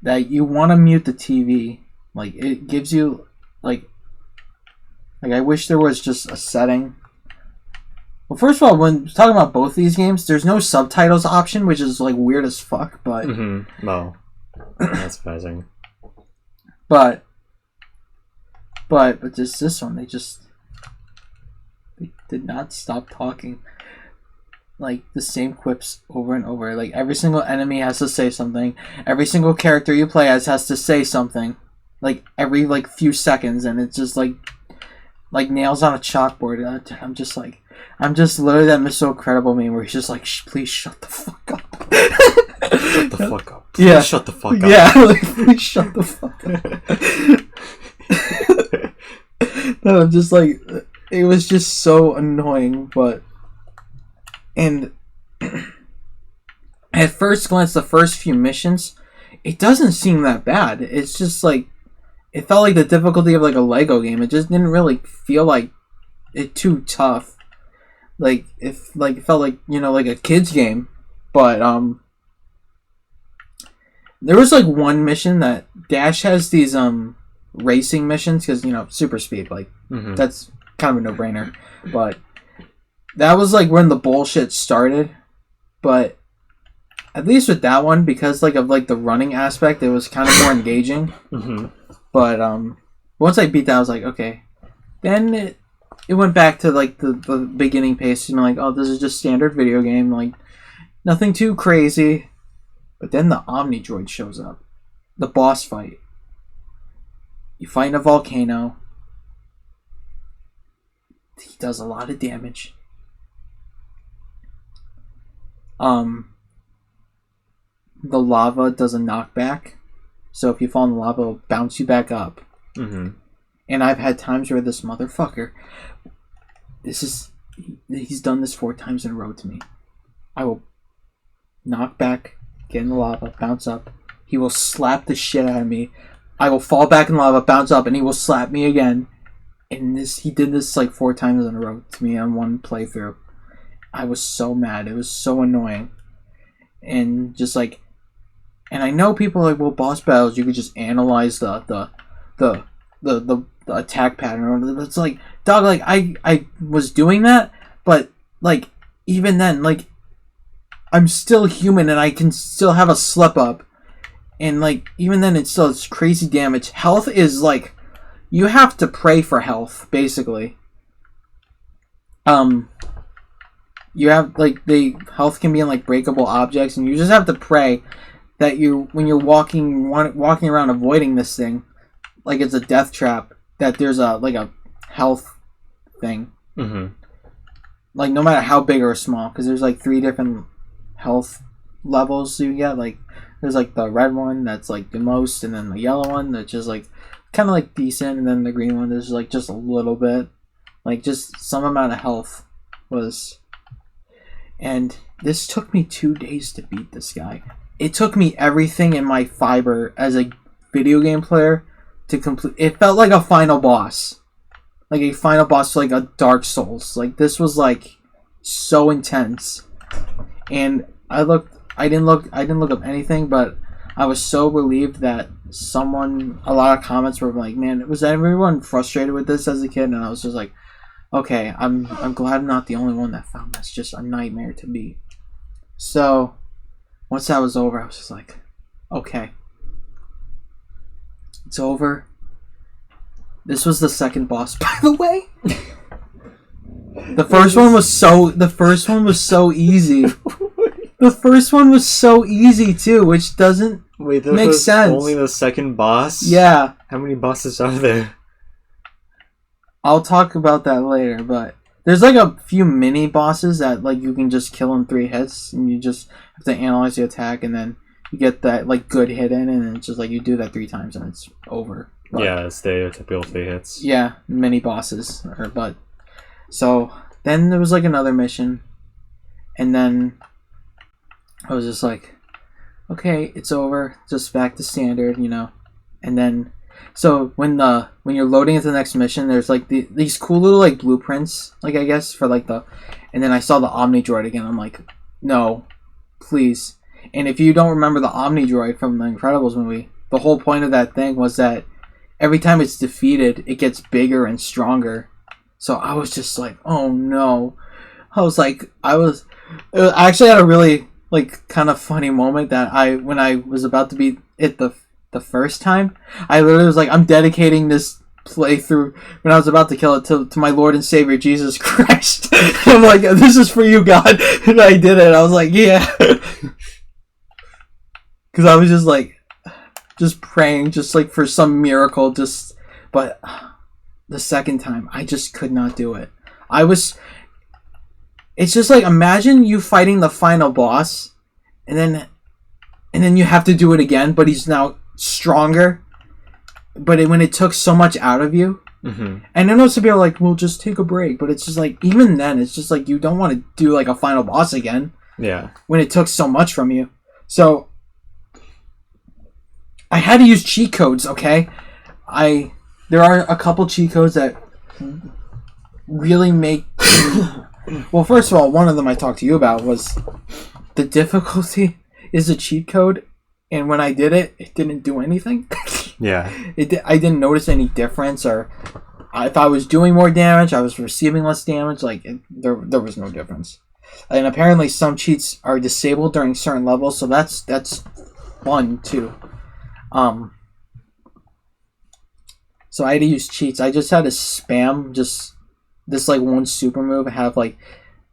S2: That you want to mute the TV. Like, it gives you, like I wish there was just a setting. Well, first of all, when talking about both these games, there's no subtitles option, which is, like, weird as fuck, but...
S1: No. That's surprising.
S2: But just this one, they did not stop talking. Like, the same quips over and over. Like, every single enemy has to say something. Every single character you play as has to say something. Like, every, like, few seconds. And it's just, like nails on a chalkboard. I'm just literally that Mr. Incredible meme where he's just like, please shut the fuck up.
S1: Shut the fuck up. Please
S2: yeah.
S1: Shut the fuck up.
S2: Yeah, like, please shut the fuck up. No, I'm just like... It was just so annoying, but... And... At first glance, the first few missions, it doesn't seem that bad. It's just like... It felt like the difficulty of like a Lego game. It just didn't really feel like it too tough. Like, it felt like, you know, like a kid's game. But, there was like one mission that Dash has these, racing missions, because, you know, super speed, like, that's kind of a no-brainer. But that was like when the bullshit started. But at least with that one, because like of like the running aspect, it was kind of more engaging. But once I beat that, I was like, okay. Then it went back to like the beginning pace. And I'm like, oh, this is just standard video game, like nothing too crazy. But then the Omni Droid shows up. the boss fight. You fight in a volcano. He does a lot of damage. The lava does a knockback. So if you fall in the lava, it'll bounce you back up.
S1: Mm-hmm.
S2: And I've had times where this motherfucker, he's done this 4 times in a row to me. I will knock back, get in the lava, bounce up. He will slap the shit out of me. I will fall back in the lava, bounce up, and he will slap me again. And he did this like 4 times in a row to me on one playthrough. I was so mad. It was so annoying. And just like, and I know people are like, well, boss battles, you could just analyze the attack pattern. It's like, dog, like I was doing that, but like even then, like I'm still human and I can still have a slip up, and like even then it's crazy damage. Health is like, you have to pray for health basically. You have like, the health can be in like breakable objects, and you just have to pray that when you're walking around avoiding this thing, like it's a death trap, that there's a health thing.
S1: Mm-hmm.
S2: Like no matter how big or small, because there's like 3 different health levels you get. Like there's like the red one that's like the most, and then the yellow one that's just like kind of like decent, and then the green one there's like just a little bit, like just some amount of health was. And this took me 2 days to beat this guy. It took me everything in my fiber as a video game player to complete. It felt like a final boss. Like a final boss, like a Dark Souls. Like this was like so intense. And I didn't look up anything, but I was so relieved that a lot of comments were like, man, was everyone frustrated with this as a kid? And I was just like, okay, I'm glad I'm not the only one that found this just a nightmare to beat. So once that was over, I was just like, okay, it's over. This was the second boss, by the way. The first one was so easy. The first one was so easy too, which doesn't make sense.
S1: Only the second boss?
S2: Yeah.
S1: How many bosses are there?
S2: I'll talk about that later, but there's like a few mini bosses that like you can just kill in 3 hits, and you just have to analyze the attack, and then you get that like good hit in, and it's just like you do that 3 times and it's over. But,
S1: yeah, stereotypical 3 hits.
S2: Yeah, mini bosses. But so then there was like another mission, and then I was just like, okay, it's over, just back to standard, you know. And then so when you're loading into the next mission, there's like these cool little like blueprints, like I guess for like and then I saw the Omni Droid again. I'm like, no, please. And if you don't remember the Omni Droid from the Incredibles movie, the whole point of that thing was that every time it's defeated, it gets bigger and stronger. So I was just like, oh no. I actually had a really like kind of funny moment that when I was about to beat it the first time, I literally was like, I'm dedicating this playthrough when I was about to kill it to my Lord and Savior Jesus Christ. I'm like, this is for you, God. And I did it. I was like, yeah. Because I was just like, just praying, just like for some miracle, but the second time, I just could not do it. It's just like, imagine you fighting the final boss, and then you have to do it again, but he's now stronger. But when it took so much out of you,
S1: mm-hmm.
S2: And I know some people are like, well, just take a break. But it's just like, even then, it's just like, you don't want to do like a final boss again.
S1: Yeah.
S2: When it took so much from you. So I had to use cheat codes, okay? There are a couple cheat codes that really make... Well, first of all, one of them I talked to you about was the difficulty is a cheat code, and when I did it, it didn't do anything.
S1: Yeah.
S2: I didn't notice any difference, or if I was doing more damage, I was receiving less damage. Like, there was no difference. And apparently some cheats are disabled during certain levels, so that's fun, too. So I had to use cheats. I just had to spam just this like one super move. I have like,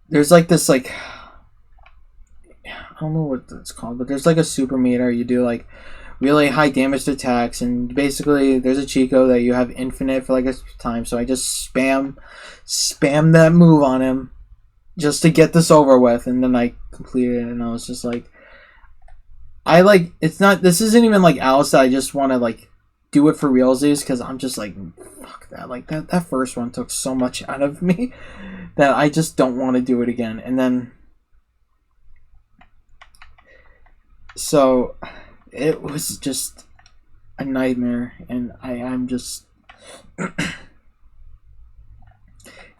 S2: there's like this like, I don't know what it's called, but there's like a super meter you do like really high damaged attacks, and basically there's a Chico that you have infinite for like a time, so I just spam that move on him just to get this over with, and then I completed it, and I was just like, this isn't even like Alice that I just want to like do it for realsies, because I'm just like, fuck that, like that first one took so much out of me that I just don't want to do it again. And then so it was just a nightmare, and I'm just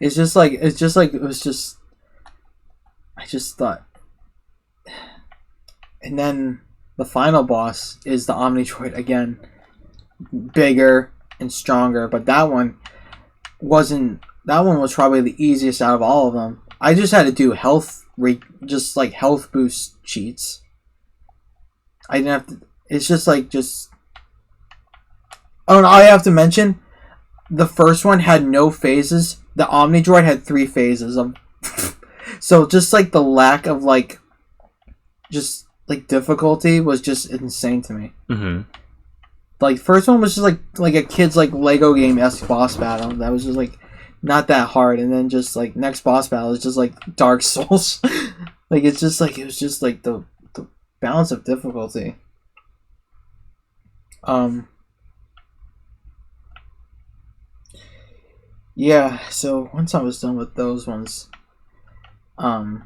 S2: it was just I just thought. And then the final boss is the Omnidroid again, bigger and stronger, but that one was probably the easiest out of all of them. I just had to do health boost cheats. I didn't have to. It's just like Oh, and I have to mention, the first one had no phases. The Omnidroid had 3 phases of. So just like the lack of like, just like difficulty was just insane to me.
S1: Mm-hmm.
S2: Like first one was just like a kid's like Lego game-esque boss battle that was just like not that hard, and then just like next boss battle is just like Dark Souls. Like it was just like the balance of difficulty. Yeah, so once I was done with those ones, the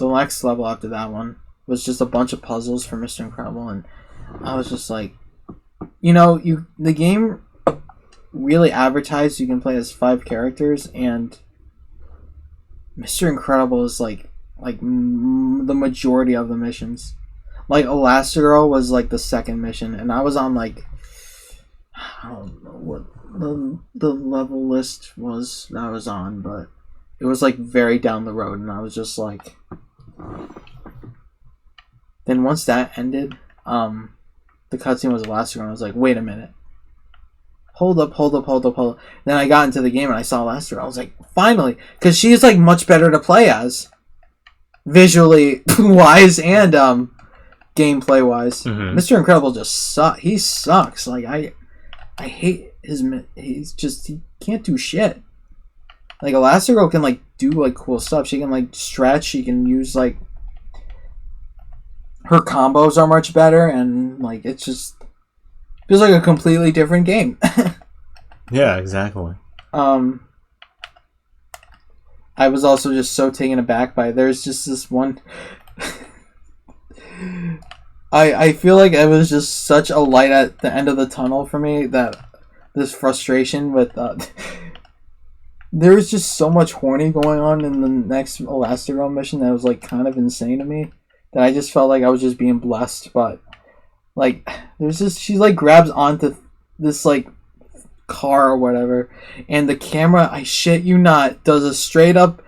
S2: next level after that one was just a bunch of puzzles for Mr. Incredible, and I was just like, the game really advertised you can play as 5 characters, and Mr. Incredible is like the majority of the missions. Like Elastigirl was like the second mission, and I was on like, I don't know what the level list was that I was on, but it was like very down the road, and I was just like. Then once that ended, the cutscene was Elastigirl, and I was like, wait a minute. Hold up. Then I got into the game and I saw Elastigirl. I was like, finally, because she's like much better to play as, visually wise and gameplay wise.
S1: Mm-hmm.
S2: Mr. Incredible just he sucks. Like I hate he can't do shit. Like Elastigirl can like do like cool stuff. She can like stretch. She can use like her combos are much better, and like it just feels like a completely different game.
S1: Yeah, exactly.
S2: I was also just so taken aback by there's just this one. I feel like it was just such a light at the end of the tunnel for me, that this frustration with there was just so much horny going on in the next Elastigirl mission that was like kind of insane to me, that I just felt like I was just being blessed. But like there's just, she like grabs onto this like car or whatever, and the camera, I shit you not, does a straight up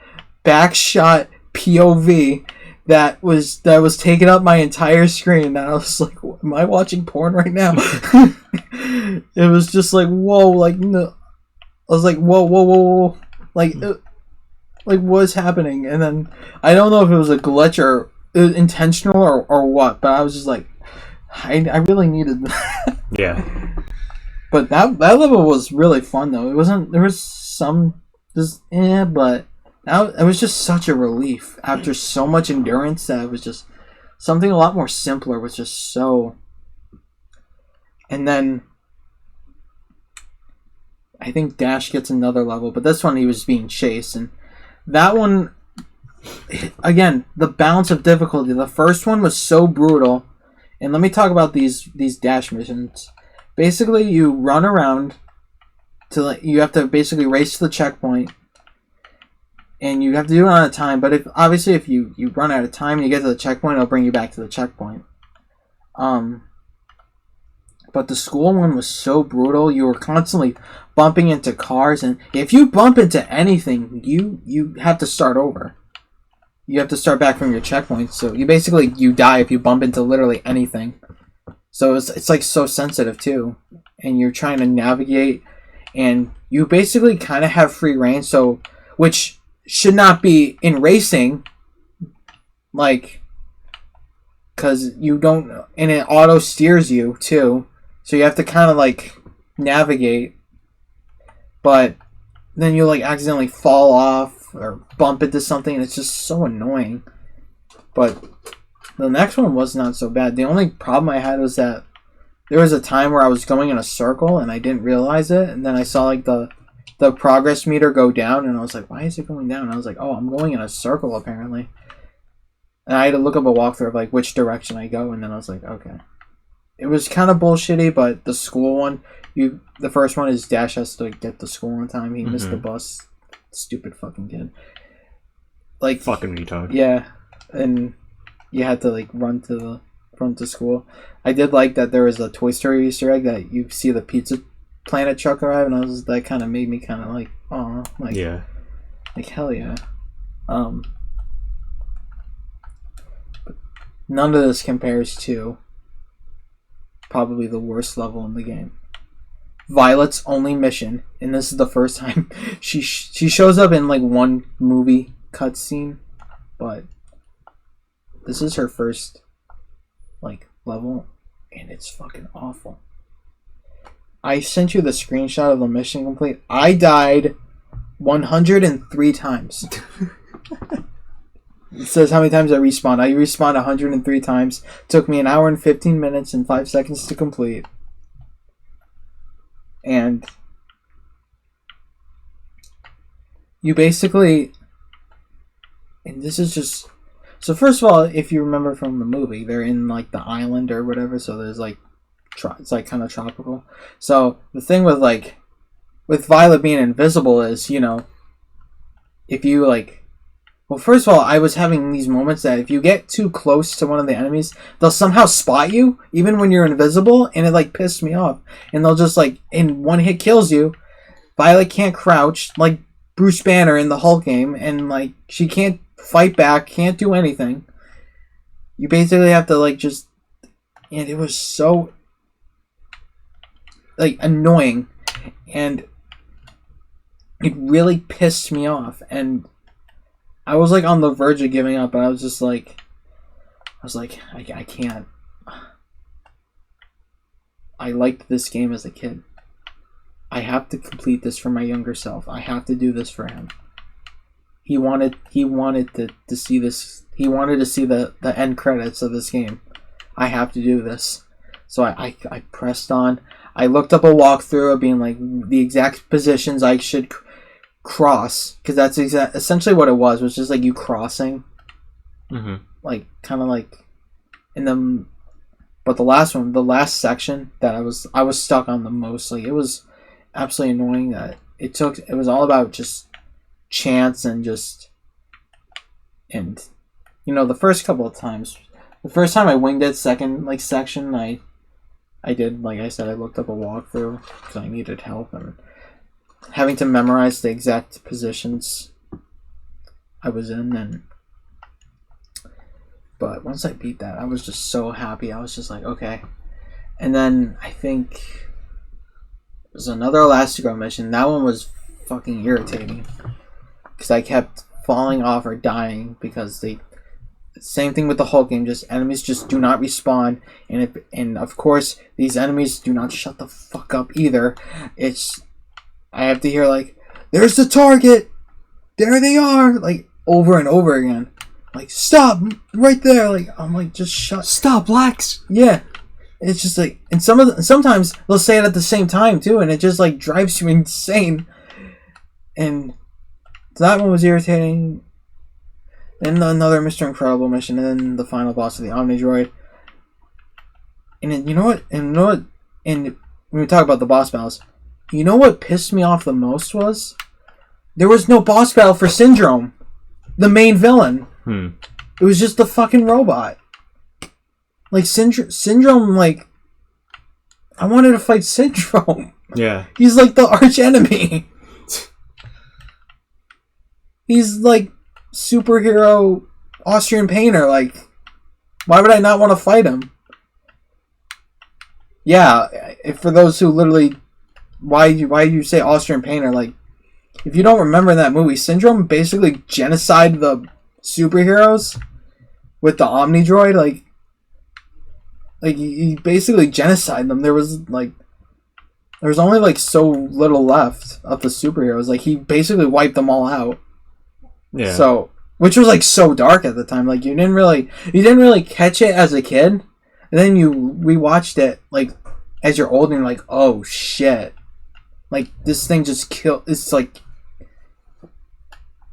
S2: back shot POV that was taking up my entire screen, and I was like, am I watching porn right now? It was just like, whoa, like no. I was like, whoa, like what's happening? And then I don't know if it was a glitch or intentional or what, but I was just like, I really needed that.
S1: Yeah.
S2: But that level was really fun though. It wasn't, there was some but it was just such a relief after so much endurance, that it was just something a lot more simpler was just so. And then I think Dash gets another level, but this one he was being chased, and that one, again, the balance of difficulty. The first one was so brutal, and let me talk about these Dash missions. Basically, you run around you have to basically race to the checkpoint, and you have to do it on a time. But if you run out of time and you get to the checkpoint, it'll bring you back to the checkpoint. But the school one was so brutal. You were constantly bumping into cars, and if you bump into anything, you have to start over. You have to start back from your checkpoint. So you die if you bump into literally anything. So it's like so sensitive too, and you're trying to navigate, and you basically kind of have free reign. So which should not be in racing. Like because you don't, and it auto steers you too, so you have to kind of like navigate, but then you like accidentally fall off or bump into something, and it's just so annoying. But the next one was not so bad. The only problem I had was that there was a time where I was going in a circle and I didn't realize it, and then I saw like the progress meter go down, and I was like, why is it going down? And I was like, oh, I'm going in a circle apparently. And I had to look up a walkthrough of like which direction I go, and then I was like, okay. It was kind of bullshitty, but the school one, the first one is Dash has to get to school on time. He missed the bus. Stupid fucking kid. Like
S1: fucking retard.
S2: Yeah, and you had to like run to school. I did like that there was a Toy Story Easter egg that you see the Pizza Planet truck arrive, and that kind of made me kind of like, oh, like
S1: yeah,
S2: like hell yeah. None of this compares to probably the worst level in the game. Violet's only mission, and this is the first time she shows up in like one movie cutscene, but this is her first like level, and it's fucking awful. I sent you the screenshot of the mission complete. I died 103 times. It says how many times I respawned. I respawned 103 times. Took me 1 hour and 15 minutes and 5 seconds to complete. And you basically, and this is just, so first of all, if you remember from the movie, they're in like the island or whatever, so there's like, it's like kind of tropical. So the thing with like, with Violet being invisible is, you know, if you like, well, first of all, I was having these moments that if you get too close to one of the enemies, they'll somehow spot you, even when you're invisible, and it, like, pissed me off. And they'll just, like, in one hit kills you. Violet can't crouch, like Bruce Banner in the Hulk game, and, like, she can't fight back, can't do anything. You basically have to, like, just... And it was so, like, annoying. And it really pissed me off, and I was like on the verge of giving up, but I was just like, I can't. I liked this game as a kid. I have to complete this for my younger self. I have to do this for him. He wanted to see this. He wanted to see the end credits of this game. I have to do this. So I pressed on. I looked up a walkthrough of being like the exact positions I should cross, because that's essentially what it was just like you crossing, like kind of like in the, but the last section that I was stuck on the most, like it was absolutely annoying that it was all about just chance and you know, the first couple of times, the first time I winged it, second like section, I did, like I said, I looked up a walkthrough because I needed help, and having to memorize the exact positions I was in, but once I beat that, I was just so happy. I was just like, okay. And then I think there's another Elastigirl mission. That one was fucking irritating because I kept falling off or dying because same thing with the Hulk game, just enemies just do not respawn, and of course these enemies do not shut the fuck up either. I have to hear, like, there's the target! There they are! Like, over and over again. Like, stop! Right there! Like, I'm like, just shut...
S1: Stop, Lex!
S2: Yeah. It's just like... And sometimes they'll say it at the same time, too, and it just, like, drives you insane. And that one was irritating. Then another Mr. Incredible mission, and then the final boss of the Omnidroid. And then, you know what? And when we talk about the boss battles... You know what pissed me off the most was? There was no boss battle for Syndrome, the main villain. It was just the fucking robot. Like, Syndrome, like... I wanted to fight Syndrome.
S1: Yeah.
S2: He's like the arch enemy. He's like superhero Austrian painter. Like, why would I not want to fight him? Yeah, for those who literally... Why you say Austrian painter? Like, if you don't remember that movie, Syndrome basically genocided the superheroes with the Omnidroid. Like, like he basically genocided them. There was only like so little left of the superheroes. Like he basically wiped them all out.
S1: Yeah.
S2: So, which was like so dark at the time. Like you didn't really catch it as a kid, and then you rewatched it like as you're older and you're like, oh shit, like this thing just killed. It's like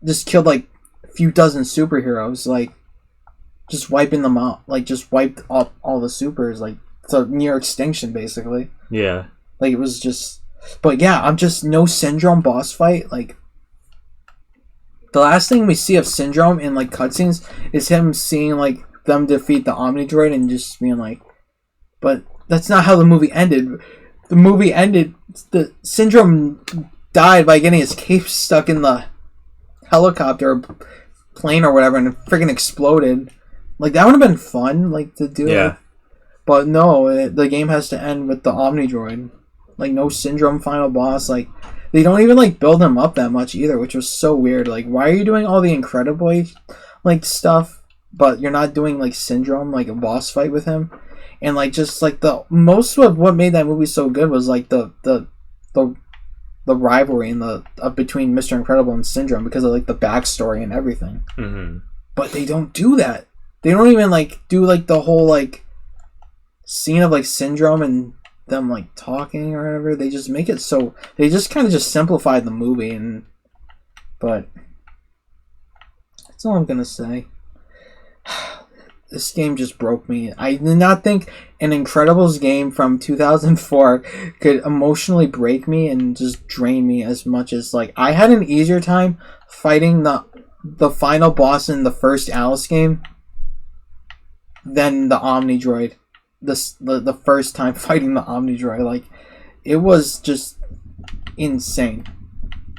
S2: just killed like a few dozen superheroes. Like just wiping them out. Like just wiped all the supers. Like so near extinction basically.
S1: Yeah.
S2: Like it was just, but yeah, I'm just no Syndrome boss fight. Like the last thing we see of Syndrome in like cutscenes is him seeing like them defeat the Omnidroid and just being like, but that's not how the movie ended. The movie ended. The Syndrome died by getting his cape stuck in the helicopter or plane or whatever, and it freaking exploded. Like that would have been fun, like to do.
S1: Yeah.
S2: But no, the game has to end with the Omnidroid. Like no Syndrome final boss. Like they don't even like build him up that much either, which was so weird. Like why are you doing all the Incredible like stuff, but you're not doing like Syndrome, like a boss fight with him? And like just like the most of what made that movie so good was like the rivalry and the between Mr. Incredible and Syndrome because of like the backstory and everything.
S1: Mm-hmm.
S2: But they don't do that. They don't even like do like the whole like scene of like Syndrome and them like talking or whatever. They just make it so they just kind of just simplified the movie. And but that's all I'm gonna say. This game just broke me. I did not think an Incredibles game from 2004 could emotionally break me and just drain me as much as like I had an easier time fighting the final boss in the first Alice game than the Omnidroid. The first time fighting the Omnidroid, like it was just insane.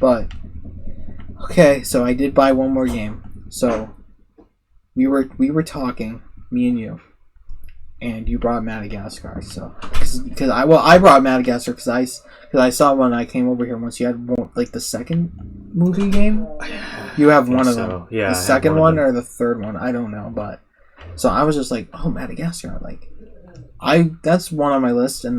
S2: But okay, so I did buy one more game. So we were talking, me and you, and you brought Madagascar. So because I brought Madagascar because I saw when I came over here once. You had one, like the second movie game. You have one of them.
S1: Yeah,
S2: the second one or the third one, I don't know. But so I was just like, oh, Madagascar, like. That's one on my list, and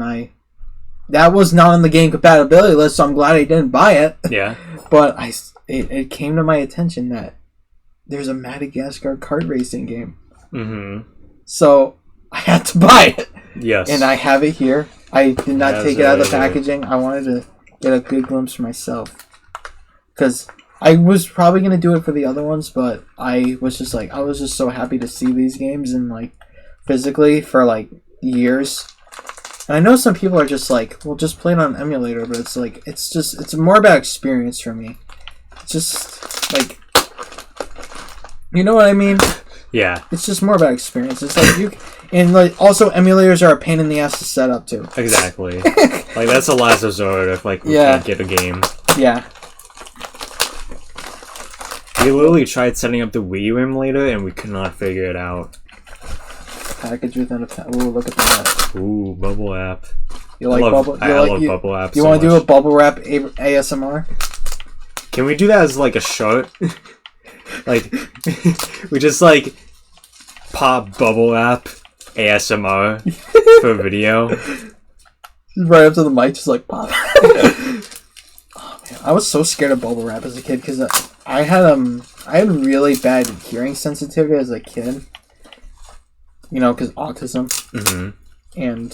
S2: that was not on the game compatibility list, so I'm glad I didn't buy it.
S1: Yeah.
S2: But it came to my attention that there's a Madagascar kart racing game.
S1: Mm-hmm.
S2: So I had to buy it.
S1: Yes.
S2: And I have it here. I did not take it out of the packaging. I wanted to get a good glimpse for myself. Because I was probably going to do it for the other ones, but I was just so happy to see these games and like physically for like years. And I know some people are just like, well, just play it on an emulator, but it's like it's more about experience for me. It's just like, you know what I mean?
S1: Yeah.
S2: It's just more about experience. It's like and like also emulators are a pain in the ass to set up too.
S1: Exactly. Like that's the last resort if like we can't get a game.
S2: Yeah.
S1: We literally tried setting up the Wii U emulator and we could not figure it out.
S2: Package within a ooh, look at that.
S1: Ooh, bubble app.
S2: You like bubble?
S1: I love bubble apps.
S2: You want to do a bubble wrap ASMR?
S1: Can we do that as like a short? Like we just like pop bubble app ASMR for video.
S2: Right up to the mic, just like pop. Oh man, I was so scared of bubble wrap as a kid because I had really bad hearing sensitivity as a kid. You know, because autism. Mm-hmm. And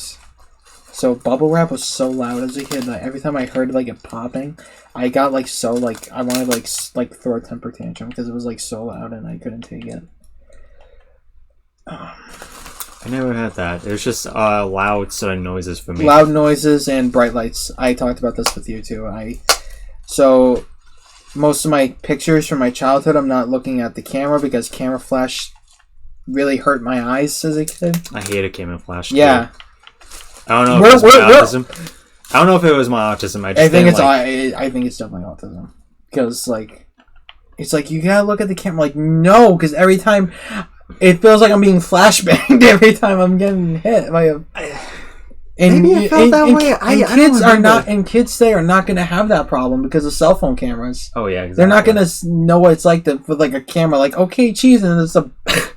S2: so bubble wrap was so loud as a kid that every time I heard like it popping, I got like so like I wanted like throw a temper tantrum because it was like so loud and I couldn't take it.
S1: I never had that. It was just loud sudden noises for me.
S2: Loud noises and bright lights. I talked about this with you too. So most of my pictures from my childhood, I'm not looking at the camera because camera flash really hurt my eyes as a kid.
S1: I hated camera flash.
S2: Yeah.
S1: Too. I don't know if it was my autism. I don't know if it was my autism. I think
S2: it's definitely autism. Because like, it's like you gotta look at the camera. Like no, because every time it feels like I'm being flashbanged every time I'm getting hit by a. And,
S1: Maybe I felt that way.
S2: And kids today are not going to have that problem because of cell phone cameras.
S1: Oh yeah, exactly.
S2: They're not going to know what it's like with like a camera, like okay, cheese, and it's a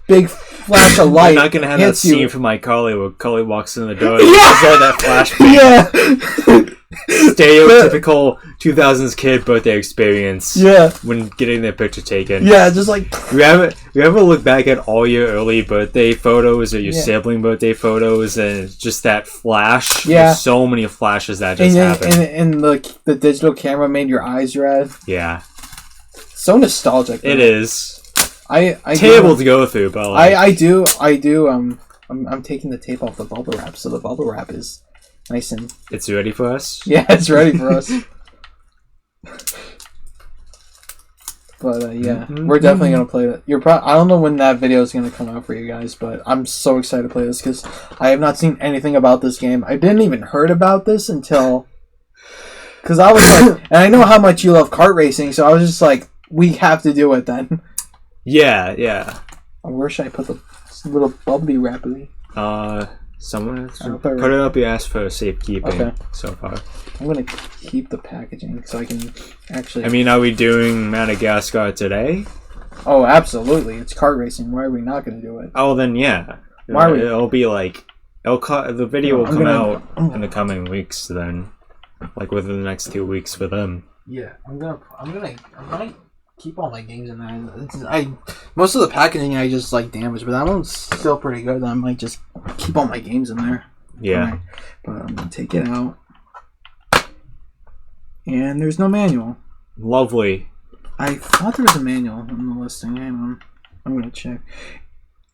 S2: big flash of light.
S1: They're not going to have that scene from iCarly where Carly walks in the door and that flashback.
S2: Yeah.
S1: Stereotypical 2000s kid birthday experience.
S2: Yeah.
S1: When getting their picture taken.
S2: Yeah, just like
S1: you ever look back at all your early birthday photos or your sibling birthday photos and it's just that flash?
S2: Yeah.
S1: There's so many flashes that just happened.
S2: And the digital camera made your eyes red.
S1: Yeah.
S2: So nostalgic.
S1: It is.
S2: I
S1: terrible to go through, but like,
S2: I do. I'm taking the tape off the bubble wrap, so the bubble wrap is nice and...
S1: It's ready for us?
S2: Yeah, it's ready for us. But yeah, we're definitely going to play it. I don't know when that video is going to come out for you guys, but I'm so excited to play this because I have not seen anything about this game. I didn't even heard about this until... Because I was like... And I know how much you love kart racing, so I was just like, we have to do it then.
S1: Yeah.
S2: Where should I put the little bubbly wrappy?
S1: Someone put it up your ass for safekeeping so far.
S2: I'm going to keep the packaging so I can actually...
S1: I mean, are we doing Madagascar today?
S2: Oh, absolutely. It's kart racing. Why are we not going to do it?
S1: Oh, then yeah.
S2: Why are we...
S1: It'll be like... the video will come out in the coming weeks then. Like within the next 2 weeks for them.
S2: Yeah, I might keep all my games in there. Most of the packaging I just like damaged, but that one's still pretty good. I might just keep all my games in there.
S1: Yeah.
S2: Right. But I'm gonna take it out. And there's no manual.
S1: Lovely.
S2: I thought there was a manual on the listing. Hang on. I'm gonna check.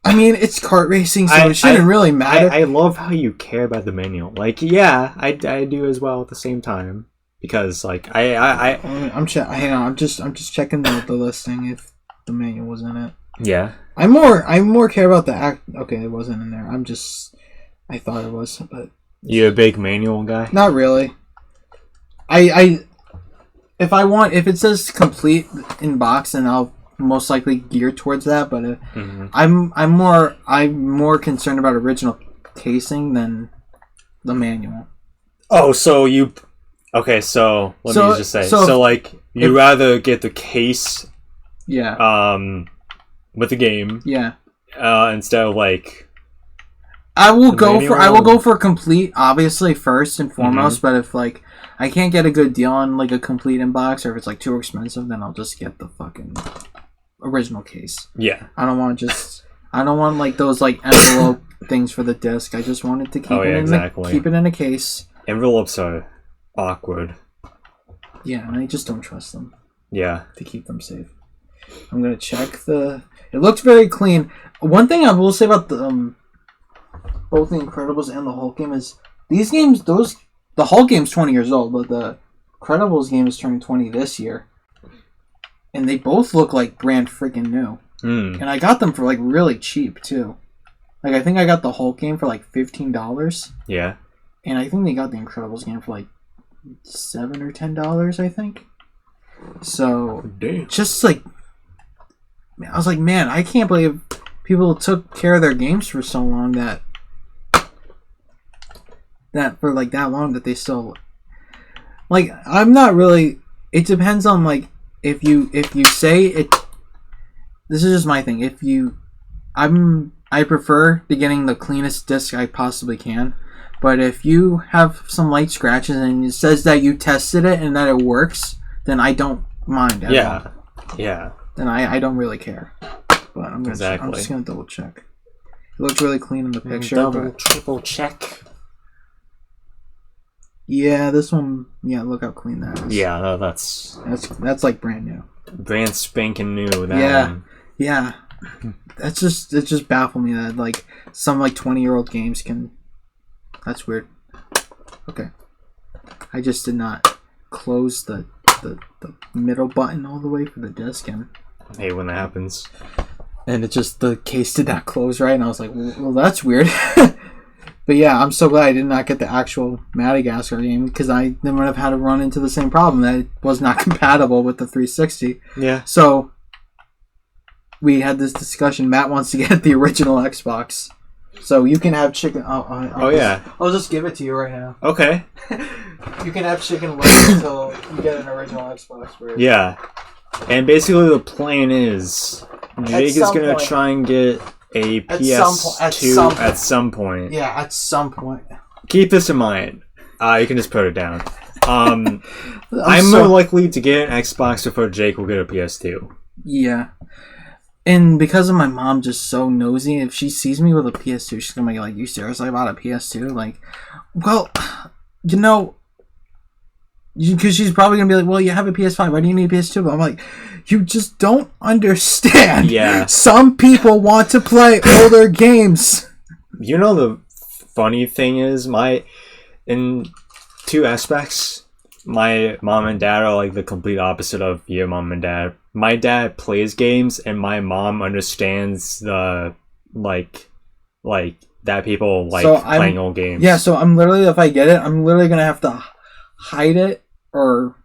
S2: I mean, it's kart racing, so it shouldn't really matter.
S1: I love how you care about the manual. Like, yeah, I do as well at the same time. Because like hang on,
S2: I'm just checking the listing if the manual was in it.
S1: Yeah.
S2: I more care about the act. Okay, it wasn't in there. I thought it was, but
S1: you a big manual guy?
S2: Not really. If it says complete in box, then I'll most likely gear towards that. But I'm more concerned about original casing than the manual.
S1: Oh, so you. Okay, so let me just say. So like, you rather get the case, with the game, instead of like.
S2: I will go for complete, obviously first and foremost. But if like I can't get a good deal on like a complete in box, or if it's like too expensive, then I'll just get the fucking original case.
S1: Yeah.
S2: I don't want like those like envelope things for the disc. I just wanted to keep keep it in a case.
S1: Envelopes are awkward.
S2: Yeah, and I just don't trust them.
S1: Yeah.
S2: To keep them safe. I'm gonna check the... It looks very clean. One thing I will say about the both the Incredibles and the Hulk game is these games, the Hulk game's 20 years old, but the Incredibles game is turning 20 this year. And they both look like brand freaking new. And I got them for like really cheap too. Like I think I got the Hulk game for like $15.
S1: Yeah.
S2: And I think they got the Incredibles game for like $7 or $10, I think. So, just like, I was like, man, I can't believe people took care of their games for so long that for like that long that they still, like, I'm not really. It depends on like if you say it. This is just my thing. I prefer getting the cleanest disc I possibly can. But if you have some light scratches and it says that you tested it and that it works, then I don't mind at all.
S1: Yeah.
S2: Then I don't really care. But I'm just going to double check. It looks really clean in the picture.
S1: Triple check.
S2: Yeah, this one, look how clean that is.
S1: Yeah, no, that's
S2: like brand new.
S1: Brand spanking new, that one.
S2: Yeah. It just baffled me that like some like 20-year-old games can... That's weird. Okay. I just did not close the middle button all the way for the disc, and
S1: hey, when that happens.
S2: And the case did not close right, and I was like, well that's weird. But yeah, I'm so glad I did not get the actual Madagascar game, because I then would have had to run into the same problem, that it was not compatible with the 360.
S1: Yeah.
S2: So we had this discussion. Matt wants to get the original Xbox. So you can have chicken.
S1: Yeah.
S2: I'll just give it to you right now.
S1: Okay.
S2: You can have chicken legs until you get an original Xbox version.
S1: Yeah. And basically the plan is Jake is going to try and get a PS2 at some point.
S2: Yeah, at some point.
S1: Keep this in mind. You can just put it down. I'm more likely to get an Xbox before Jake will get a PS2.
S2: Yeah. And because of my mom just so nosy, if she sees me with a PS2, she's going to be like, you seriously bought a PS2? Like, well, you know, because she's probably going to be like, well, you have a PS5. Why do you need a PS2? But I'm like, you just don't understand.
S1: Yeah.
S2: Some people want to play older games.
S1: You know, the funny thing is, in two aspects, my mom and dad are like the complete opposite of your mom and dad. My dad plays games, and my mom understands the like that people like playing old games.
S2: Yeah, so I'm literally, if I get it, I'm literally gonna have to hide it or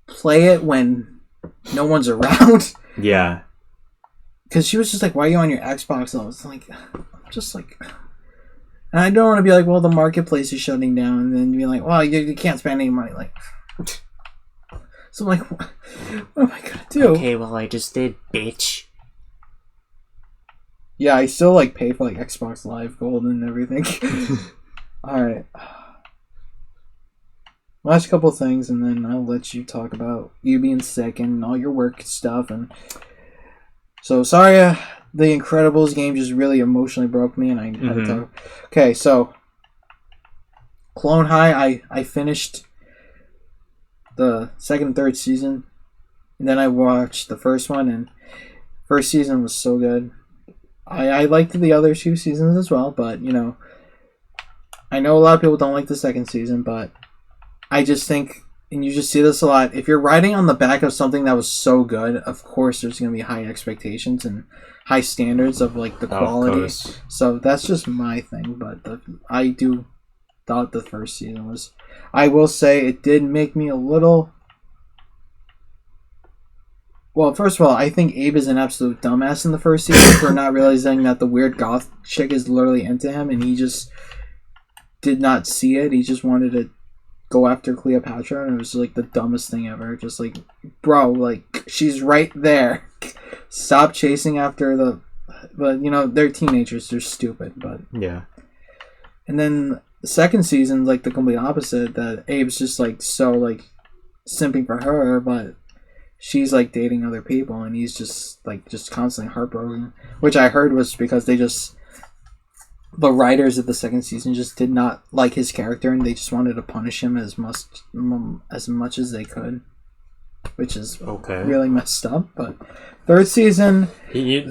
S2: play it when no one's around.
S1: Yeah.
S2: Because she was just like, "Why are you on your Xbox?" And I was like, "I'm just like." And I don't want to be like, well, the marketplace is shutting down, and then be like, well, you can't spend any money. Like, so I'm like, what am I gonna do?
S1: Okay, well, I just did, bitch.
S2: Yeah, I still like pay for like Xbox Live Gold and everything. All right, last couple things, and then I'll let you talk about you being sick and all your work stuff. And so sorry. The Incredibles game just really emotionally broke me, and I had to talk. Okay, so Clone High, I finished the second and third season, and then I watched the first one, and first season was so good. I liked the other two seasons as well, but you know, I know a lot of people don't like the second season, but I just think, and you just see this a lot, if you're riding on the back of something that was so good, of course there's going to be high expectations and high standards of like the quality. So that's just my thing, but I do thought the first season was, I will say it did make me a little, well, first of all, I think Abe is an absolute dumbass in the first season for not realizing that the weird goth chick is literally into him, and he just did not see it. He just wanted to go after Cleopatra, and it was like the dumbest thing ever. Just like, bro, like, she's right there. Stop chasing after but you know, they're teenagers, they're stupid, but
S1: yeah.
S2: And then the second season, like the complete opposite, that Abe's just like so like simping for her, but she's like dating other people, and he's just constantly heartbroken, which I heard was because the writers of the second season just did not like his character, and they just wanted to punish him as much as they could, which is really messed up. But third season,
S1: he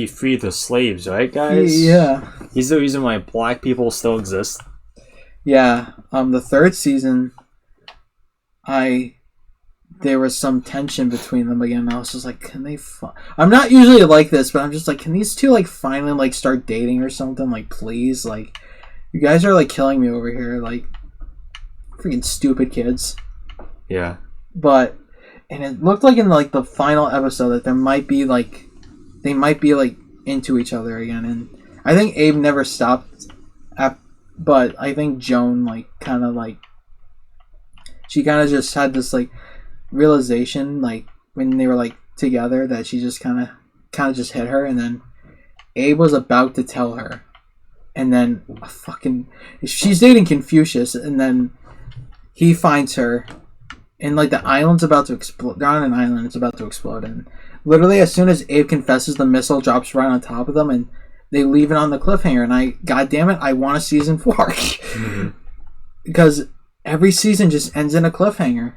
S1: freed the slaves, right, guys?
S2: Yeah,
S1: he's the reason why black people still exist.
S2: Yeah, the third season, there was some tension between them again. I was just like, can they I'm not usually like this, but I'm just like, can these two like finally like start dating or something? Like, please, like, you guys are like killing me over here, like, freaking stupid kids.
S1: Yeah.
S2: And it looked like in like the final episode that they might be like into each other again, and I think Abe never stopped. But I think Joan she kind of just had this like realization, like when they were like together, that she just kind of just hit her, and then Abe was about to tell her, and then she's dating Confucius, and then he finds her, and like the island's about to explode. They're on an island, it's about to explode, and literally as soon as Abe confesses, the missile drops right on top of them, and they leave it on the cliffhanger. And God damn it, I want a season 4 because every season just ends in a cliffhanger.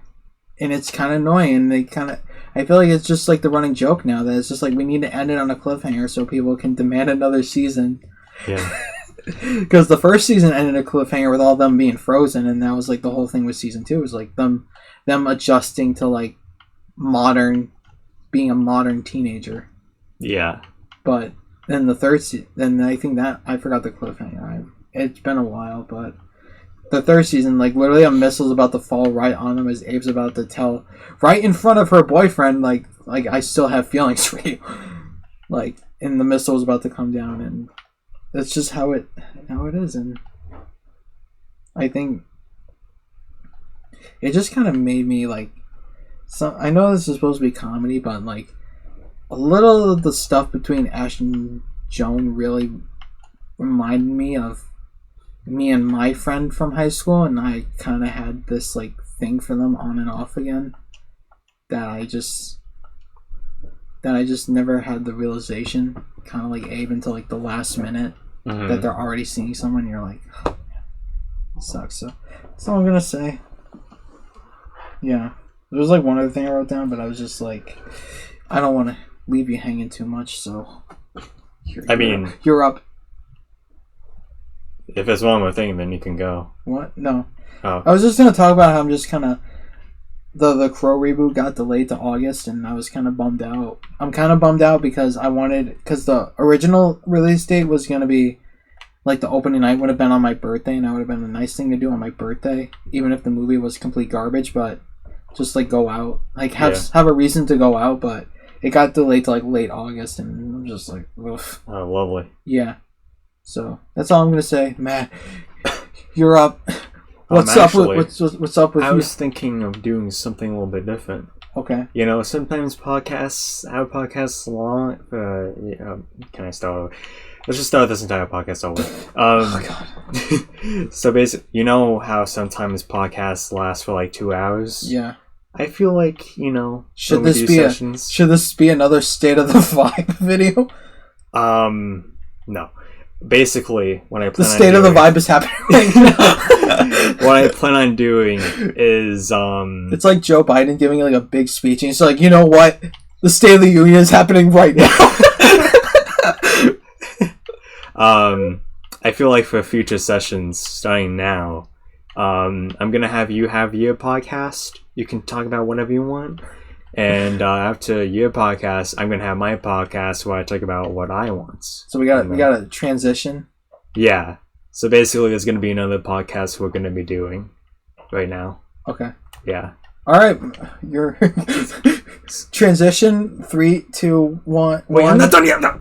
S2: And it's kind of annoying. I feel like it's just like the running joke now, that it's just like we need to end it on a cliffhanger so people can demand another season.
S1: Yeah.
S2: Because the first season ended a cliffhanger with all them being frozen, and that was like the whole thing with season 2. It was like them adjusting to like being a modern teenager.
S1: Yeah.
S2: But then the third season, then I think that I forgot the cliffhanger. It's been a while, but the third season, like literally a missile's about to fall right on them as Abe's about to tell, right in front of her boyfriend, like I still have feelings for you, like, and the missile was about to come down, and that's just how it is, and I think it just kind of made me like. So I know this is supposed to be comedy, but like a little of the stuff between Ash and Joan really reminded me of me and my friend from high school, and I kind of had this like thing for them on and off again that I just never had the realization, kind of like Abe, until like the last minute that they're already seeing someone. You're like, oh, man, it sucks. So that's all I'm gonna say. Yeah, there was like one other thing I wrote down, but I was just like, I don't want to leave you hanging too much. So you're up.
S1: If it's one more thing, then you can go.
S2: What? No.
S1: Oh.
S2: I was just gonna talk about how I'm just kind of the Crow reboot got delayed to August, and I was kind of bummed out. I'm kind of bummed out because because the original release date was gonna be like the opening night would have been on my birthday, and that would have been a nice thing to do on my birthday, even if the movie was complete garbage. But just like go out, like have a reason to go out. But it got delayed to like late August, and I'm just like, ugh.
S1: Oh, lovely.
S2: Yeah. So that's all I'm gonna say, Matt. You're up. What's up with you?
S1: I was thinking of doing something a little bit different.
S2: Okay.
S1: You know, sometimes our podcasts long. Can I start over? Let's just start this entire podcast over.
S2: Oh God.
S1: So basically, you know how sometimes podcasts last for like 2 hours?
S2: Yeah.
S1: I feel like, you know,
S2: should this be another State of the Vibe video?
S1: No. Basically, what I plan
S2: the State of the Vibe is happening right now.
S1: What I plan on doing is
S2: it's like Joe Biden giving like a big speech, and he's like, you know what? The State of the Union is happening right now.
S1: I feel like for future sessions starting now, I'm gonna have you have your podcast. You can talk about whatever you want. And after your podcast, I'm gonna have my podcast where I talk about what I want.
S2: So we got a transition.
S1: Yeah. So basically, there's gonna be another podcast we're gonna be doing right now.
S2: Okay.
S1: Yeah.
S2: All right. Your transition. 3, 2, 1.
S1: Wait, I'm not done yet. No.